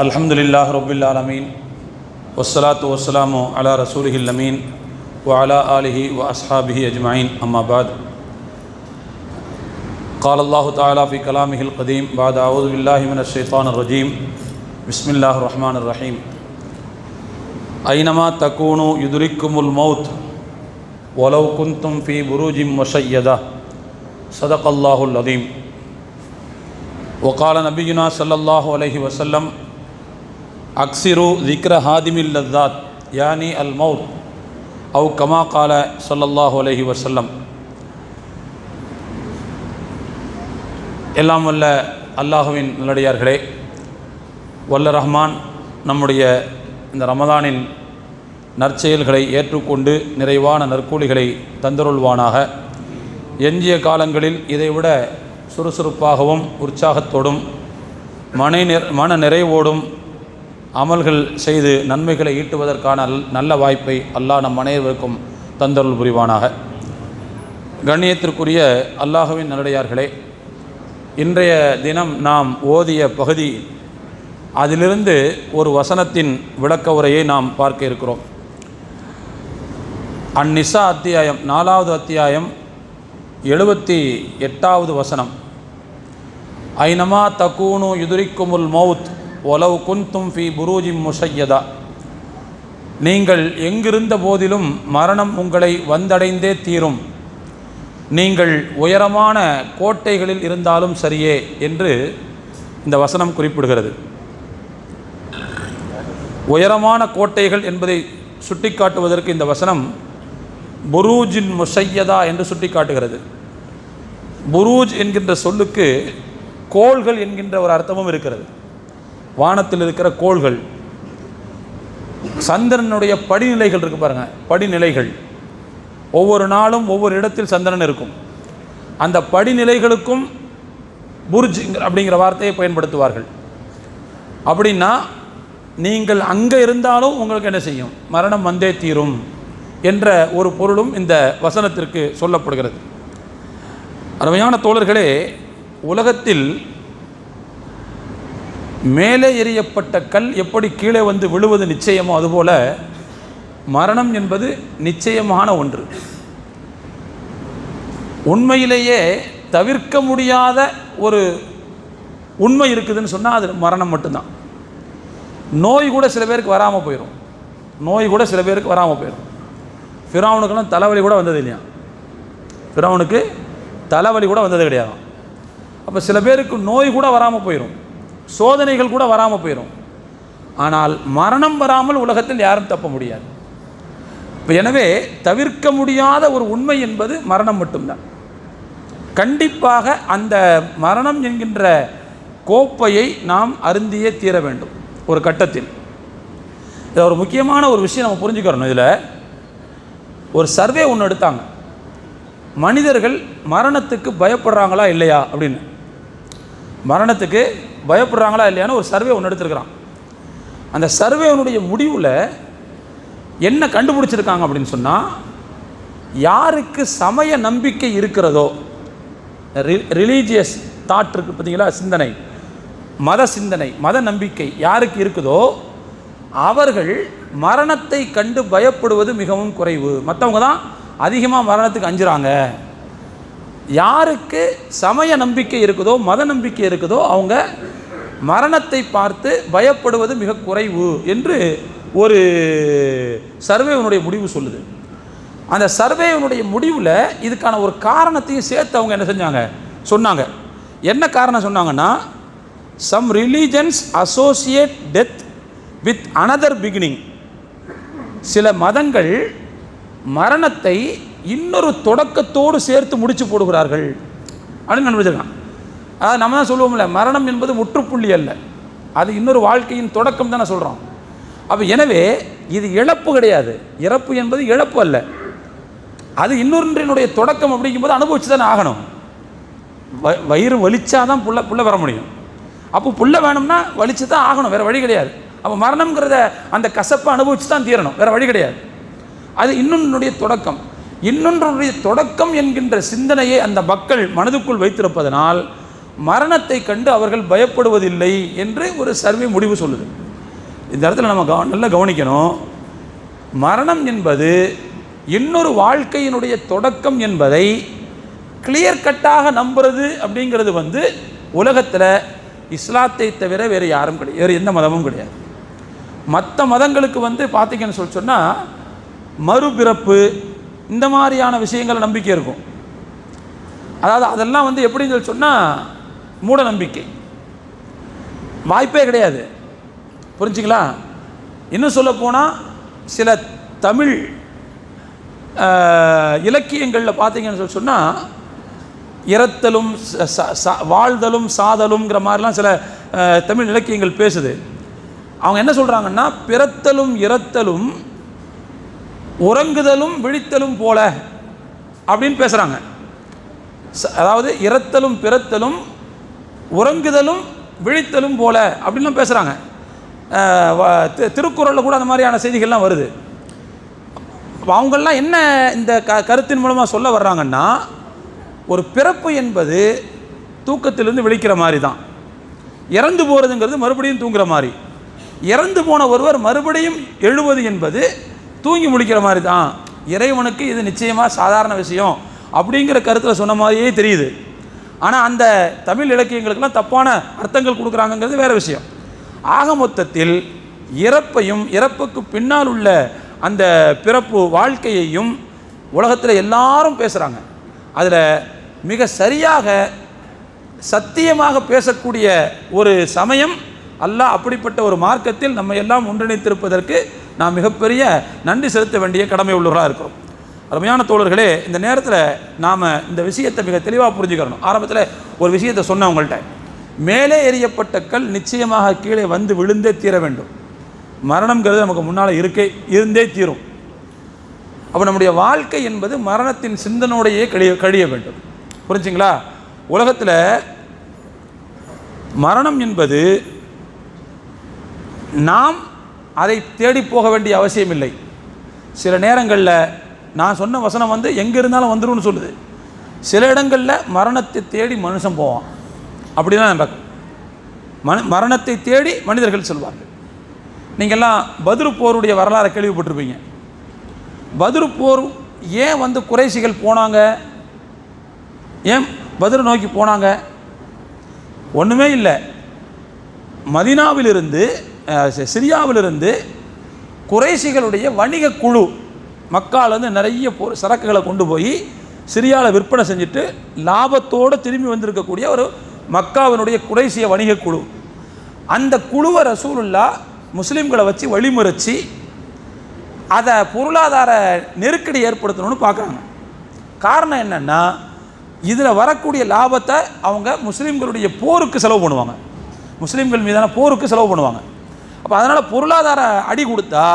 அல்ஹம்துலில்லாஹி ரப்பில் ஆலமீன் வஸ்ஸலாத்து வஸ்ஸலாமு அலா ரசூலிஹில் அமீன் வ அலா ஆலிஹி வ அஸ்ஹாபிஹி அஜ்மஈன் அம்மா பாத். قال الله تعالى في كلامه القديم بعد أعوذ بالله من الشيطان الرجيم بسم الله الرحمن الرحيم أينما تكونوا يدرككم الموت ولو كنتم في بروج مشيدة صدق الله العظيم. وقال نبينا صلى الله عليه وسلم أكثروا ذكر هادم اللذات يعني الموت أو كما قال صلى الله عليه وسلم. எல்லாம் வல்ல அல்லாஹுவின் நல்லடியார்களே, வல்ல ரஹ்மான் நம்முடைய இந்த ரமதானின் நற்செயல்களை ஏற்றுக்கொண்டு நிறைவான நற்கூலிகளை தந்தருள்வானாக. எஞ்சிய காலங்களில் இதைவிட சுறுசுறுப்பாகவும் உற்சாகத்தோடும் மன நிறைவோடும் அமல்கள் செய்து நன்மைகளை ஈட்டுவதற்கான நல்ல வாய்ப்பை அல்லாஹ் நம் அனைவருக்கும் தந்தருள் புரிவானாக. கண்ணியத்திற்குரிய அல்லாஹுவின் நல்லடியார்களே, இன்றைய தினம் நாம் ஓதிய பகுதி, அதிலிருந்து ஒரு வசனத்தின் விளக்க உரையை நாம் பார்க்க இருக்கிறோம். அந்நிசா அத்தியாயம் 4வது அத்தியாயம் 78வது வசனம். ஐனமா தக்கூனு யுதுரிக்குமுல் மௌத் ஒலவ் குன்தும் ஃபி புரூஜிம் முஷையதா. நீங்கள் எங்கிருந்த போதிலும் மரணம் உங்களை வந்தடைந்தே தீரும், நீங்கள் உயரமான கோட்டைகளில் இருந்தாலும் சரியே என்று இந்த வசனம் குறிப்பிடுகிறது. உயரமான கோட்டைகள் என்பதை சுட்டிக்காட்டுவதற்கு இந்த வசனம் புரூஜின் முஷையதா என்று சுட்டிக்காட்டுகிறது. புரூஜ் என்கின்ற சொல்லுக்கு கோள்கள் என்கின்ற ஒரு அர்த்தமும் இருக்கிறது. வானத்தில் இருக்கிற கோள்கள், சந்திரனுடைய படிநிலைகள் இருக்கு பாருங்க, படிநிலைகள். ஒவ்வொரு நாளும் ஒவ்வொரு இடத்தில் சந்திரன் இருக்கும். அந்த படிநிலைகளுக்கும் புர்ஜ் அப்படிங்கிற வார்த்தையை பயன்படுத்துவார்கள். அப்படின்னா நீங்கள் அங்கே இருந்தாலும் உங்களுக்கு என்ன செய்யும், மரணம் வந்தே தீரும் என்ற ஒரு பொருளும் இந்த வசனத்திற்கு சொல்லப்படுகிறது. அருமையான தோழர்களே, உலகத்தில் மேலே எறியப்பட்ட கல் எப்படி கீழே வந்து விழுவது நிச்சயமோ அதுபோல மரணம் என்பது நிச்சயமான ஒன்று. உண்மையிலேயே தவிர்க்க முடியாத ஒரு உண்மை இருக்குதுன்னு சொன்னால் அது மரணம் மட்டும்தான். நோய் கூட சில பேருக்கு வராமல் போயிடும். ஃபிரௌனுக்கெல்லாம் தலைவலி கூட வந்தது இல்லையா? ஃபிரௌனுக்கு தலைவலி கூட வந்தது கிடையாது. அப்போ சில பேருக்கு நோய் கூட வராமல் போயிடும், சோதனைகள் கூட வராமல் போயிடும். ஆனால் மரணம் வராமல் உலகத்தில் யாரும் தப்ப முடியாது. இப்போ எனவே தவிர்க்க முடியாத ஒரு உண்மை என்பது மரணம் மட்டும்தான். கண்டிப்பாக அந்த மரணம் என்கின்ற கோப்பையை நாம் அருந்தியே தீர வேண்டும் ஒரு கட்டத்தில். இதில் ஒரு முக்கியமான ஒரு விஷயம் நம்ம புரிஞ்சுக்கிறோம். இதில் ஒரு சர்வே ஒன்று எடுத்தாங்க, மனிதர்கள் மரணத்துக்கு பயப்படுறாங்களா இல்லையா அப்படின்னு. மரணத்துக்கு பயப்படுறாங்களா இல்லையான்னு ஒரு சர்வே ஒன்று எடுத்துருக்கிறான். அந்த சர்வேனுடைய முடிவில் என்ன கண்டுபிடிச்சிருக்காங்க அப்படின்னு சொன்னால், யாருக்கு சமய நம்பிக்கை இருக்கிறதோ, ரிலீஜியஸ் தாட் இருக்குது பார்த்தீங்களா, சிந்தனை, மத நம்பிக்கை யாருக்கு இருக்குதோ அவர்கள் மரணத்தை கண்டு பயப்படுவது மிகவும் குறைவு. மற்றவங்க தான் அதிகமாக மரணத்துக்கு அஞ்சுறாங்க. யாருக்கு சமய நம்பிக்கை இருக்குதோ, மத நம்பிக்கை இருக்குதோ, அவங்க மரணத்தை பார்த்து பயப்படுவது மிக குறைவு என்று ஒரு சர்வேனுடைய முடிவு சொல்லுது. அந்த சர்வேனுடைய முடிவில் இதுக்கான ஒரு காரணத்தையும் சேர்த்து அவங்க என்ன சொன்னாங்க. என்ன காரணம் சொன்னாங்கன்னா, some religions associate death with another beginning. சில மதங்கள் மரணத்தை இன்னொரு தொடக்கத்தோடு சேர்த்து முடிச்சு போடுகிறார்கள் அப்படின்னு கண்டுபிடிச்சிருக்கான். அதாவது நம்ம தான் சொல்லுவோம்ல, மரணம் என்பது முற்றுப்புள்ளி அல்ல, அது இன்னொரு வாழ்க்கையின் தொடக்கம் தானே சொல்கிறோம். அப்போ எனவே இது இழப்பு கிடையாது, இறப்பு என்பது இழப்பு அல்ல, அது இன்னொன்றினுடைய தொடக்கம். அப்படிங்கும்போது அனுபவிச்சு தானே ஆகணும். வயிறு வலிச்சாதான் புள்ள வர முடியும். அப்போ புள்ள வேணும்னா வலிச்சு தான் ஆகணும், வேறு வழி கிடையாது. அப்போ மரணம்ங்கிறத அந்த கசப்பை அனுபவிச்சு தான் தீரணும், வேறு வழி கிடையாது. அது இன்னொன்றுடைய தொடக்கம். இன்னொன்றுடைய தொடக்கம் என்கின்ற சிந்தனையை அந்த மக்கள் மனதுக்குள் வைத்திருப்பதனால் மரணத்தை கண்டு அவர்கள் பயப்படுவதில்லை என்று ஒரு சர்வே முடிவு சொல்லுது. இந்த இடத்துல நம்ம நல்லா கவனிக்கணும். மரணம் என்பது இன்னொரு வாழ்க்கையினுடைய தொடக்கம் என்பதை கிளியர் கட்டாக நம்புறது அப்படிங்கிறது உலகத்தில் இஸ்லாத்தை தவிர வேறு யாரும் கிடையாது, வேறு எந்த மதமும் கிடையாது. மற்ற மதங்களுக்கு பார்த்தீங்கன்னு சொன்னால் மறுபிறப்பு இந்த மாதிரியான விஷயங்கள் நம்பிக்கை இருக்கும். அதாவது அதெல்லாம் எப்படின்னு சொன்னால் மூட நம்பிக்கை, வாய்ப்பே கிடையாது. புரிஞ்சுங்களா? இன்னும் சொல்ல போனால் சில தமிழ் இலக்கியங்களில் பார்த்தீங்கன்னு சொன்னால் இறத்தலும் வாழ்தலும் சாதலுங்கிற மாதிரிலாம் சில தமிழ் இலக்கியங்கள் பேசுது. அவங்க என்ன சொல்கிறாங்கன்னா, பிறத்தலும் இறத்தலும் உறங்குதலும் விழித்தலும் போல அப்படின்னு பேசுகிறாங்க. அதாவது இறத்தலும் பிறத்தலும் உறங்குதலும் விழித்தலும் போல அப்படின்லாம் பேசுகிறாங்க. திருக்குறளில் கூட அந்த மாதிரியான செய்திகள்லாம் வருது. அவங்கெல்லாம் என்ன இந்த கருத்தின் மூலமாக சொல்ல வர்றாங்கன்னா, ஒரு பிறப்பு என்பது தூக்கத்திலிருந்து விழிக்கிற மாதிரி தான், இறந்து போகிறதுங்கிறது மறுபடியும் தூங்குற மாதிரி, இறந்து போன ஒருவர் மறுபடியும் எழுவது என்பது தூங்கி முடிக்கிற மாதிரி தான். இறைவனுக்கு இது நிச்சயமாக சாதாரண விஷயம் அப்படிங்கிற கருத்தில் சொன்ன மாதிரியே தெரியுது. ஆனால் அந்த தமிழ் இலக்கியங்களுக்கெல்லாம் தப்பான அர்த்தங்கள் கொடுக்குறாங்கங்கிறது வேறு விஷயம். ஆக மொத்தத்தில் இறப்பையும் இறப்புக்கு பின்னால் உள்ள அந்த பிறப்பு வாழ்க்கையையும் உலகத்தில் எல்லாரும் பேசுகிறாங்க. அதில் மிக சரியாக சத்தியமாக பேசக்கூடிய ஒரு சமயம் அல்லாஹ் அப்படிப்பட்ட ஒரு மார்க்கத்தில் நம்ம எல்லாம் ஒன்றிணைத்திருப்பதற்கு நாம் மிகப்பெரிய நன்றி செலுத்த வேண்டிய கடமை உள்ளவர்களாக இருக்கிறோம். அருமையான தோழர்களே, இந்த நேரத்தில் நாம் இந்த விஷயத்தை மிக தெளிவாக புரிஞ்சுக்கிறணும். ஆரம்பத்தில் ஒரு விஷயத்தை சொன்னேன் உங்கள்கிட்ட, மேலே எறியப்பட்ட கல் நிச்சயமாக கீழே விழுந்தே தீர வேண்டும். மரணம்ங்கிறது நமக்கு முன்னால் இருந்தே தீரும். அப்போ நம்முடைய வாழ்க்கை என்பது மரணத்தின் சிந்தனோடையே கழிய வேண்டும். புரிஞ்சுங்களா? உலகத்தில் மரணம் என்பது நாம் அதை தேடி போக வேண்டிய அவசியம் இல்லை. சில நேரங்களில் நான் சொன்ன வசனம் எங்கே இருந்தாலும் வந்துடும்னு சொல்லுது. சில இடங்களில் மரணத்தை தேடி மனுஷன் போவான். அப்படி தான் நடக்கும். மரணத்தை தேடி மனிதர்கள் சொல்வார்கள். நீங்கள்லாம் பத்ரு போருடைய வரலாறை கேள்விப்பட்டிருப்பீங்க. பத்ரு போர் ஏன் குறைஷிகள் போனாங்க, ஏன் பத்ரு நோக்கி போனாங்க? ஒன்றுமே இல்லை. மதீனாவிலிருந்து சிரியாவிலிருந்து குறைஷிகளுடைய வணிக குழு மக்காலேருந்து நிறைய சரக்குகளை கொண்டு போய் சிரியாவில் விற்பனை செஞ்சுட்டு லாபத்தோடு திரும்பி வந்திருக்கக்கூடிய ஒரு மக்காவினுடைய குறைஷிய வணிக குழு. அந்த குழுவை ரசூலுல்லாஹ் முஸ்லீம்களை வச்சு வழிமுறைச்சி அதை பொருளாதார நெருக்கடி ஏற்படுத்தணும்னு பார்க்குறாங்க. காரணம் என்னென்னா, இதில் வரக்கூடிய லாபத்தை அவங்க முஸ்லீம்களுடைய போருக்கு செலவு பண்ணுவாங்க, முஸ்லீம்கள் மீதான போருக்கு செலவு பண்ணுவாங்க. அப்போ அதனால் பொருளாதார அடி கொடுத்தா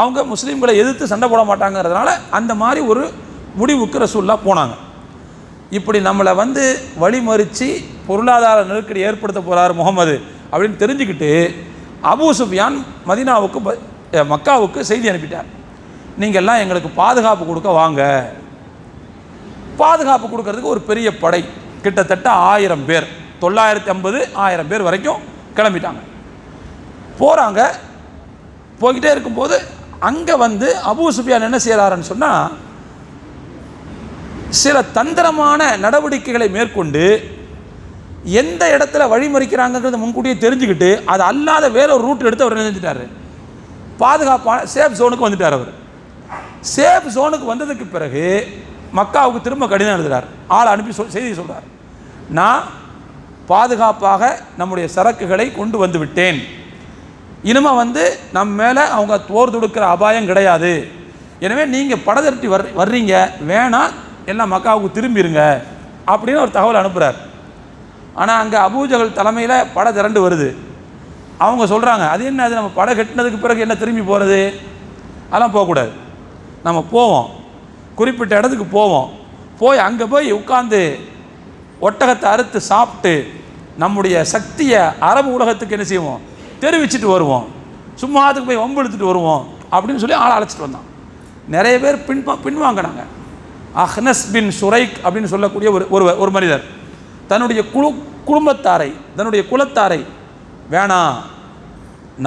அவங்க முஸ்லீம்களை எதிர்த்து சண்டை போட மாட்டாங்கிறதுனால அந்த மாதிரி ஒரு முடிவுக்கு ரசூலுல்லாஹ் போனாங்க. இப்படி நம்மளை வழிமறித்து பொருளாதார நெருக்கடி ஏற்படுத்த போகிறார் முகமது அப்படின்னு தெரிஞ்சுக்கிட்டு அபூ சுஃபியான் மதீனாவுக்கு மக்காவுக்கு செய்தி அனுப்பிட்டார். நீங்கள்லாம் எங்களுக்கு பாதுகாப்பு கொடுக்க வாங்க. பாதுகாப்பு கொடுக்கறதுக்கு ஒரு பெரிய படை, கிட்டத்தட்ட 1000 பேர், 950 1000 பேர் வரைக்கும் கிளம்பிட்டாங்க. போகிறாங்க. போய்கிட்டே இருக்கும்போது அங்கே அபூ சுஃபியான் என்ன செய்கிறாருன்னு சொன்னால், சில தந்திரமான நடவடிக்கைகளை மேற்கொண்டு எந்த இடத்துல வழிமறிக்கிறாங்கிறத முன்கூட்டியே தெரிஞ்சுக்கிட்டு அது அல்லாத வேற ஒரு ரூட் எடுத்து அவர் நினைஞ்சிட்டார். பாதுகாப்பான சேஃப் ஜோனுக்கு வந்துட்டார். அவர் சேஃப் ஜோனுக்கு வந்ததுக்கு பிறகு மக்காவுக்கு திரும்ப கடிதம் எழுதுகிறார். ஆளை அனுப்பி செய்தி சொல்கிறார், நான் பாதுகாப்பாக நம்முடைய சரக்குகளை கொண்டு வந்து விட்டேன். இனிமே நம்ம மேலே அவங்க போர் தொடுக்கிற அபாயம் கிடையாது. எனவே நீங்கள் படதிரட்டி வர்றீங்க, வேணாம் எல்லாம் மக்காவுக்கு திரும்பிடுங்க அப்படின்னு ஒரு தகவல் அனுப்புகிறார். ஆனால் அங்கே அபூஜஹல் தலைமையில் படை திரண்டு வருது. அவங்க சொல்கிறாங்க, அது என்ன, அது நம்ம படை கட்டினதுக்கு பிறகு என்ன திரும்பி போகிறது? அதெல்லாம் போகக்கூடாது. நம்ம போவோம், குறிப்பிட்ட இடத்துக்கு போவோம், போய் அங்கே போய் உட்காந்து ஒட்டகத்தை அறுத்து சாப்பிட்டு நம்முடைய சக்தியை அரபு உலகத்துக்கு என்ன செய்வோம், தெரிவிச்சுட்டு வருவோம். சும்மா அதுக்கு போய் வம்பு எடுத்துகிட்டு வருவோம் அப்படின்னு சொல்லி ஆளை அழைச்சிட்டு வந்தான். நிறைய பேர் பின்வாங்கினாங்க. அஹ்னஸ் பின் சுரைக் அப்படின்னு சொல்லக்கூடிய ஒரு மனிதர் தன்னுடைய குடும்பத்தாரை, தன்னுடைய குலத்தாரை வேணாம்,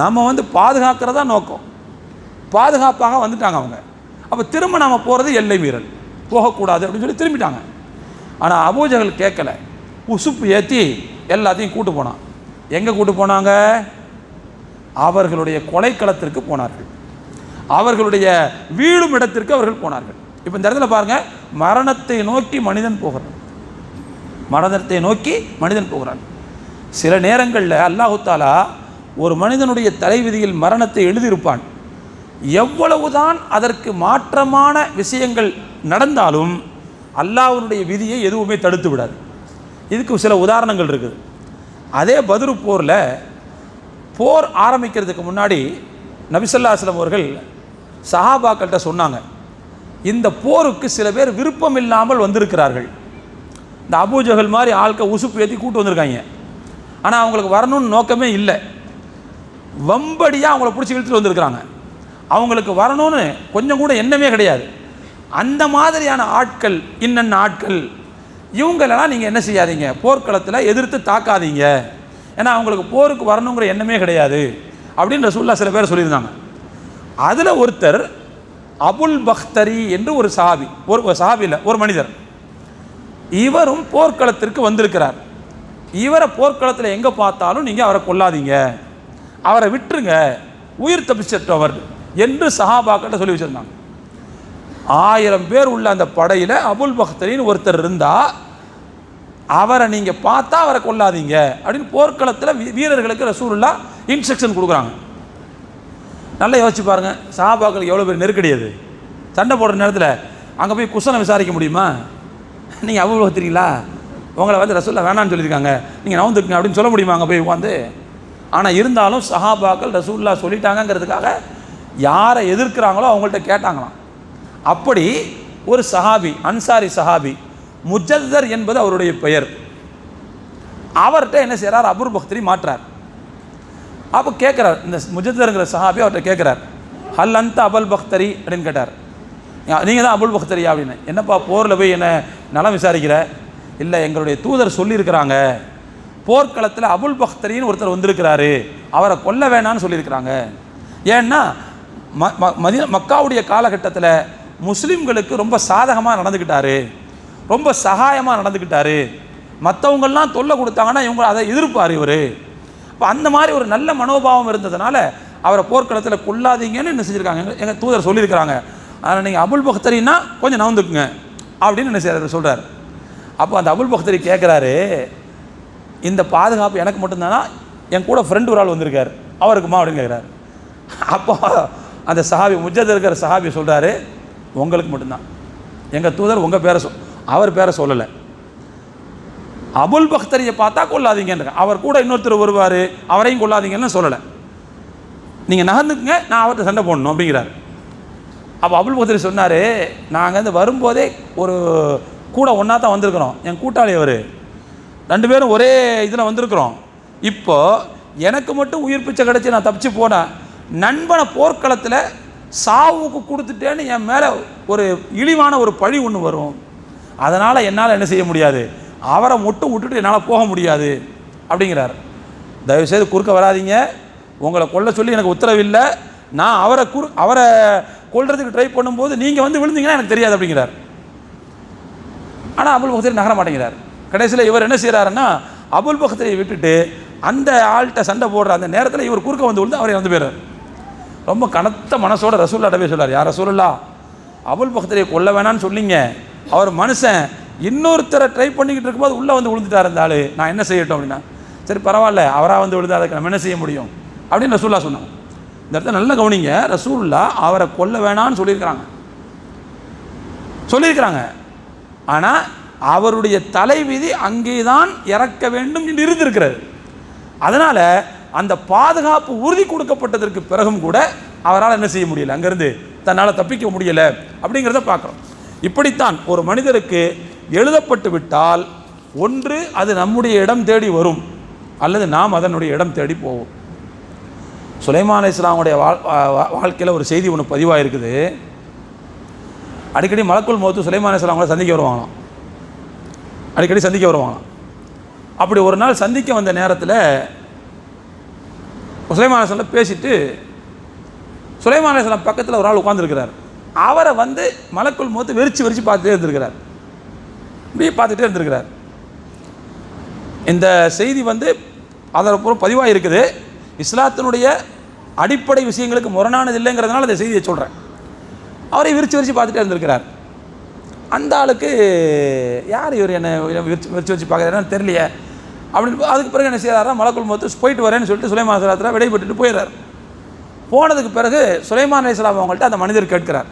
நம்ம வந்து பாதுகாக்கிறதா நோக்கம். பாதுகாப்பாக வந்துட்டாங்க அவங்க. அப்போ திரும்ப நாம் போகிறது எல்லை மீறல், போகக்கூடாது அப்படின்னு சொல்லி திரும்பிட்டாங்க. ஆனால் அபூஜஹல் கேட்கல, உசுப்பு ஏற்றி எல்லாத்தையும் கூட்டு போனான். எங்கே கூட்டு போனாங்க? அவர்களுடைய கொலைக்களத்திற்கு போனார்கள், அவர்களுடைய வீடும் இடத்திற்கு அவர்கள் போனார்கள். இப்போ இந்த இடத்துல பாருங்கள், மரணத்தை நோக்கி மனிதன் போகிறான், மரணத்தை நோக்கி மனிதன் போகிறான். சில நேரங்களில் அல்லாஹு தாலா ஒரு மனிதனுடைய தலைவிதியில் மரணத்தை எழுதியிருப்பான். எவ்வளவுதான் அதற்கு மாற்றமான விஷயங்கள் நடந்தாலும் அல்லாஹ்வுடைய விதியை எதுவுமே தடுத்து விடாது. இதுக்கு சில உதாரணங்கள் இருக்குது. அதே பத்ரு போரில், போர் ஆரம்பிக்கிறதுக்கு முன்னாடி நபி ஸல்லல்லாஹு அலைஹி வஸல்லம் அவர்கள் சஹாபாக்கள்கிட்ட சொன்னாங்க, இந்த போருக்கு சில பேர் விருப்பம் இல்லாமல் வந்திருக்கிறார்கள். இந்த அபூஜஹல் மாதிரி ஆட்கள் உசுப்பு ஏற்றி கூட்டு வந்திருக்காங்க. ஆனால் அவங்களுக்கு வரணும்னு நோக்கமே இல்லை, வம்படியாக அவங்கள பிடிச்சி இழுத்துட்டு வந்திருக்கிறாங்க. அவங்களுக்கு வரணும்னு கொஞ்சம் கூட எண்ணமே கிடையாது. அந்த மாதிரியான ஆட்கள், இன்னென்ன ஆட்கள், இவங்களெல்லாம் நீங்கள் என்ன செய்யாதீங்க, போர்க்களத்தில் எதிர்த்து தாக்காதீங்க, ஏன்னா அவங்களுக்கு போருக்கு வரணுங்கிற எண்ணமே கிடையாது அப்படின்னு ரசூலுல்லாஹ் சில பேர் சொல்லியிருந்தாங்க. அதில் ஒருத்தர் அபுல் பக்தரி என்று ஒரு சஹாபி, ஒரு சஹாபி இல்லை, ஒரு மனிதர். இவரும் போர்க்களத்திற்கு வந்திருக்கிறார். இவரை போர்க்களத்தில் எங்கே பார்த்தாலும் நீங்கள் அவரை கொல்லாதீங்க, அவரை விட்டுருங்க, உயிர் தப்பிச்சவர் என்று சஹாபாக்கிட்ட சொல்லி வச்சுருந்தாங்க. 1000 பேர் உள்ள அந்த படையில் அபுல் பக்தரின்னு ஒருத்தர் இருந்தால் அவரை நீங்கள் பார்த்தா அவரை கொல்லாதீங்க அப்படின்னு போர்க்களத்தில் வீரர்களுக்கு ரசூலுல்லாஹ் இன்ஸ்ட்ரக்ஷன் கொடுக்குறாங்க. நல்லா யோசிச்சு பாருங்கள், சஹாபாக்களுக்கு எவ்வளோ பேர் நெருக்கடி அது. சண்டை போடுற நேரத்தில் அங்கே போய் குஷனை விசாரிக்க முடியுமா? நீங்கள் அபுல் பக்தரிங்களா, உங்களை வந்து ரசூலுல்லாஹ் வேணான்னு சொல்லியிருக்காங்க, நீங்கள் நவுந்துக்குங்க அப்படின்னு சொல்ல முடியுமா அங்கே போய் உட்காந்து? ஆனால் இருந்தாலும் சஹாபாக்கள் ரசூலுல்லாஹ் சொல்லிட்டாங்கிறதுக்காக யாரை எதிர்க்கிறாங்களோ அவங்கள்ட்ட கேட்டாங்களாம். அப்படி ஒரு சஹாபி, அன்சாரி சஹாபி, முஜத்தர் என்பது அவருடைய பெயர். அவர்கிட்ட என்ன செய்கிறார், அபுல் பக்தரி மாற்றார். அப்போ கேட்குறார், இந்த முஜத்தருங்கிற சஹாபி அவர்கிட்ட கேட்குறார், ஹல் அந்த அபுல் பக்தரி அப்படின்னு கேட்டார். நீங்கள் தான் அபுல் பக்தரியா அப்படின்னு. என்னப்பா போரில் போய் என்ன நலம் விசாரிக்கிற? இல்லை, எங்களுடைய தூதர் சொல்லியிருக்கிறாங்க, போர்க்களத்தில் அபுல் பக்தரின்னு ஒருத்தர் வந்திருக்கிறாரு, அவரை கொல்ல வேணான்னு சொல்லியிருக்கிறாங்க. ஏன்னா மக்காவுடைய காலகட்டத்தில் முஸ்லீம்களுக்கு ரொம்ப சாதகமாக நடந்துக்கிட்டாரு, ரொம்ப சகாயமாக நடந்துக்கிட்டாரு, மற்றவங்கள்லாம் தொல்லை கொடுத்தாங்கன்னா இவங்க அதை எதிர்ப்பார் இவர். இப்போ அந்த மாதிரி ஒரு நல்ல மனோபாவம் இருந்ததுனால அவரை போர்க்களத்தில் கொல்லாதீங்கன்னு என்ன செஞ்சுருக்காங்க, எங்கள் தூதர் சொல்லியிருக்கிறாங்க. ஆனால் நீங்கள் அபுல் பக்தரின்னா கொஞ்சம் நவந்துக்குங்க அப்படின்னு என்ன செய்யறாரு சொல்கிறார். அப்போ அந்த அபுல் பக்தரி கேட்குறாரு, இந்த பாதுகாப்பு எனக்கு மட்டும்தானா, என் கூட ஃப்ரெண்டு ஒரு ஆள் வந்திருக்கார், அவருக்குமா அப்படின்னு கேட்குறாரு. அப்போ அந்த சஹாபி, முஜத்தர் இருக்கிற சஹாபி சொல்கிறாரு, உங்களுக்கு மட்டும்தான், எங்கள் தூதர் உங்கள் பேரை அவர் பேரை சொல்லலை, அபுல் பக்தரியை பார்த்தா கொல்லாதீங்கன்ற, அவர் கூட இன்னொருத்தர் வருவார், அவரையும் கொல்லாதீங்கன்னு சொல்லலை, நீங்கள் நகர்ந்துக்குங்க, நான் அவர்கிட்ட சண்டை போடணும் அப்படிங்கிறார். அப்போ அபுல் பக்தரி சொன்னார், நாங்கள் வந்து வரும்போதே ஒரு கூட ஒன்றா தான் வந்திருக்கிறோம், என் கூட்டாளி அவர், 2 பேரும் ஒரே இதில் வந்திருக்கிறோம். இப்போது எனக்கு மட்டும் உயிர் பிச்சை கிடச்சி நான் தப்பிச்சு போனேன், நண்பனை போர்க்களத்தில் சாவுக்கு கொடுத்துட்டேன்னு என் மேலே ஒரு இழிவான ஒரு பழி ஒன்று வரும், அதனால் என்னால் என்ன செய்ய முடியாது, அவரை மட்டும் விட்டுட்டு என்னால் போக முடியாது அப்படிங்கிறார். தயவுசெய்து குறுக்க வராதிங்க, உங்களை கொல்ல சொல்லி எனக்கு உத்தரவில்லை, நான் அவரை கொல்றதுக்கு ட்ரை பண்ணும்போது நீங்கள் வந்து விழுந்தீங்கன்னா எனக்கு தெரியாது அப்படிங்கிறார். ஆனால் அபுல் பக்தரி நகர மாட்டேங்கிறார். கடைசியில் இவர் என்ன செய்கிறாருன்னா, அபுல் பக்தரியை விட்டுட்டு அந்த ஆள்கிட்ட சண்டை போடுற அந்த நேரத்தில் இவர் குறுக்க வந்து விழுந்து அவரை வந்து போயிறார். ரொம்ப கனத்த மனசோட ரசூலுல்லாஹ் போய் சொல்கிறார், யார் ரசூலுல்லாஹ், அபுல் பக்தரியை கொல்ல வேணான்னு சொல்லிங்க, அவர் மனுஷன் இன்னொருத்தரை ட்ரை பண்ணிக்கிட்டு இருக்கும்போது உள்ளே வந்து விழுந்துட்டார் இருந்தாலும், நான் என்ன செய்யட்டும் அப்படின்னா, சரி பரவாயில்ல, அவராக வந்து விழுந்து அதுக்கு நம்ம என்ன செய்ய முடியும் அப்படின்னு ரசூலுல்லாஹ் சொன்னாங்க. இந்த இடத்துல நல்ல கவனிங்க, ரசூலுல்லாஹ் அவரை கொல்ல வேணான்னு சொல்லியிருக்கிறாங்க. ஆனால் அவருடைய தலைவிதி அங்கே தான் இறக்க வேண்டும் என்று இருந்திருக்கிறது. அதனால் அந்த பாதுகாப்பு உறுதி கொடுக்கப்பட்டதற்கு பிறகும் கூட அவரால் என்ன செய்ய முடியலை, அங்கேருந்து தன்னால் தப்பிக்க முடியலை அப்படிங்கிறத பார்க்குறோம். இப்படித்தான் ஒரு மனிதருக்கு எழுதப்பட்டு விட்டால், ஒன்று அது நம்முடைய இடம் தேடி வரும், அல்லது நாம் அதனுடைய இடம் தேடி போவோம். சுலைமான் அலைஹிஸ்ஸலாமுடைய வாழ்க்கையில் ஒரு செய்தி ஒன்று பதிவாக இருக்குது. அடிக்கடி மலக்குல் மௌத் சுலைமான் அலைஹிஸ்ஸலாம் அவங்கள அடிக்கடி சந்திக்க வருவாங்களாம். அப்படி ஒரு நாள் சந்திக்க வந்த நேரத்தில் சுலைமான் அலைஹிஸ்ஸலாம் பேசிட்டு சுலைமான் அலைஹிஸ்ஸலாம் பக்கத்தில் ஒரு ஆள் உட்காந்துருக்கிறார். அவரை வந்து மலக்குல் மௌத் வெறிச்சு பார்த்துட்டே இருந்திருக்கிறார். இப்படியே பார்த்துட்டே இருந்திருக்கிறார். இந்த செய்தி வந்து அதற்கு பதிவாக இருக்குது. இஸ்லாத்தினுடைய அடிப்படை விஷயங்களுக்கு முரணானது இல்லைங்கிறதுனால இந்த செய்தியை சொல்கிறேன். அவரை விரிச்சு பார்த்துட்டே இருந்திருக்கிறார். அந்த ஆளுக்கு யார் இவர் என்ன விரிச்சு பார்க்குறாருன்னு தெரியலையே அப்படின்னு. அதுக்கு பிறகு என்ன செய்கிறாரா, மலக்குல் மௌத் போயிட்டு வரேன்னு சொல்லிட்டு சுலைமான் அலைஹிஸ்ஸலாம் விடைபெற்றுட்டு போயிடுறார். போனதுக்கு பிறகு சுலைமான் அலைஹிஸ்ஸலாம் அவங்கள்ட்ட அந்த மனிதர் கேட்கிறார்,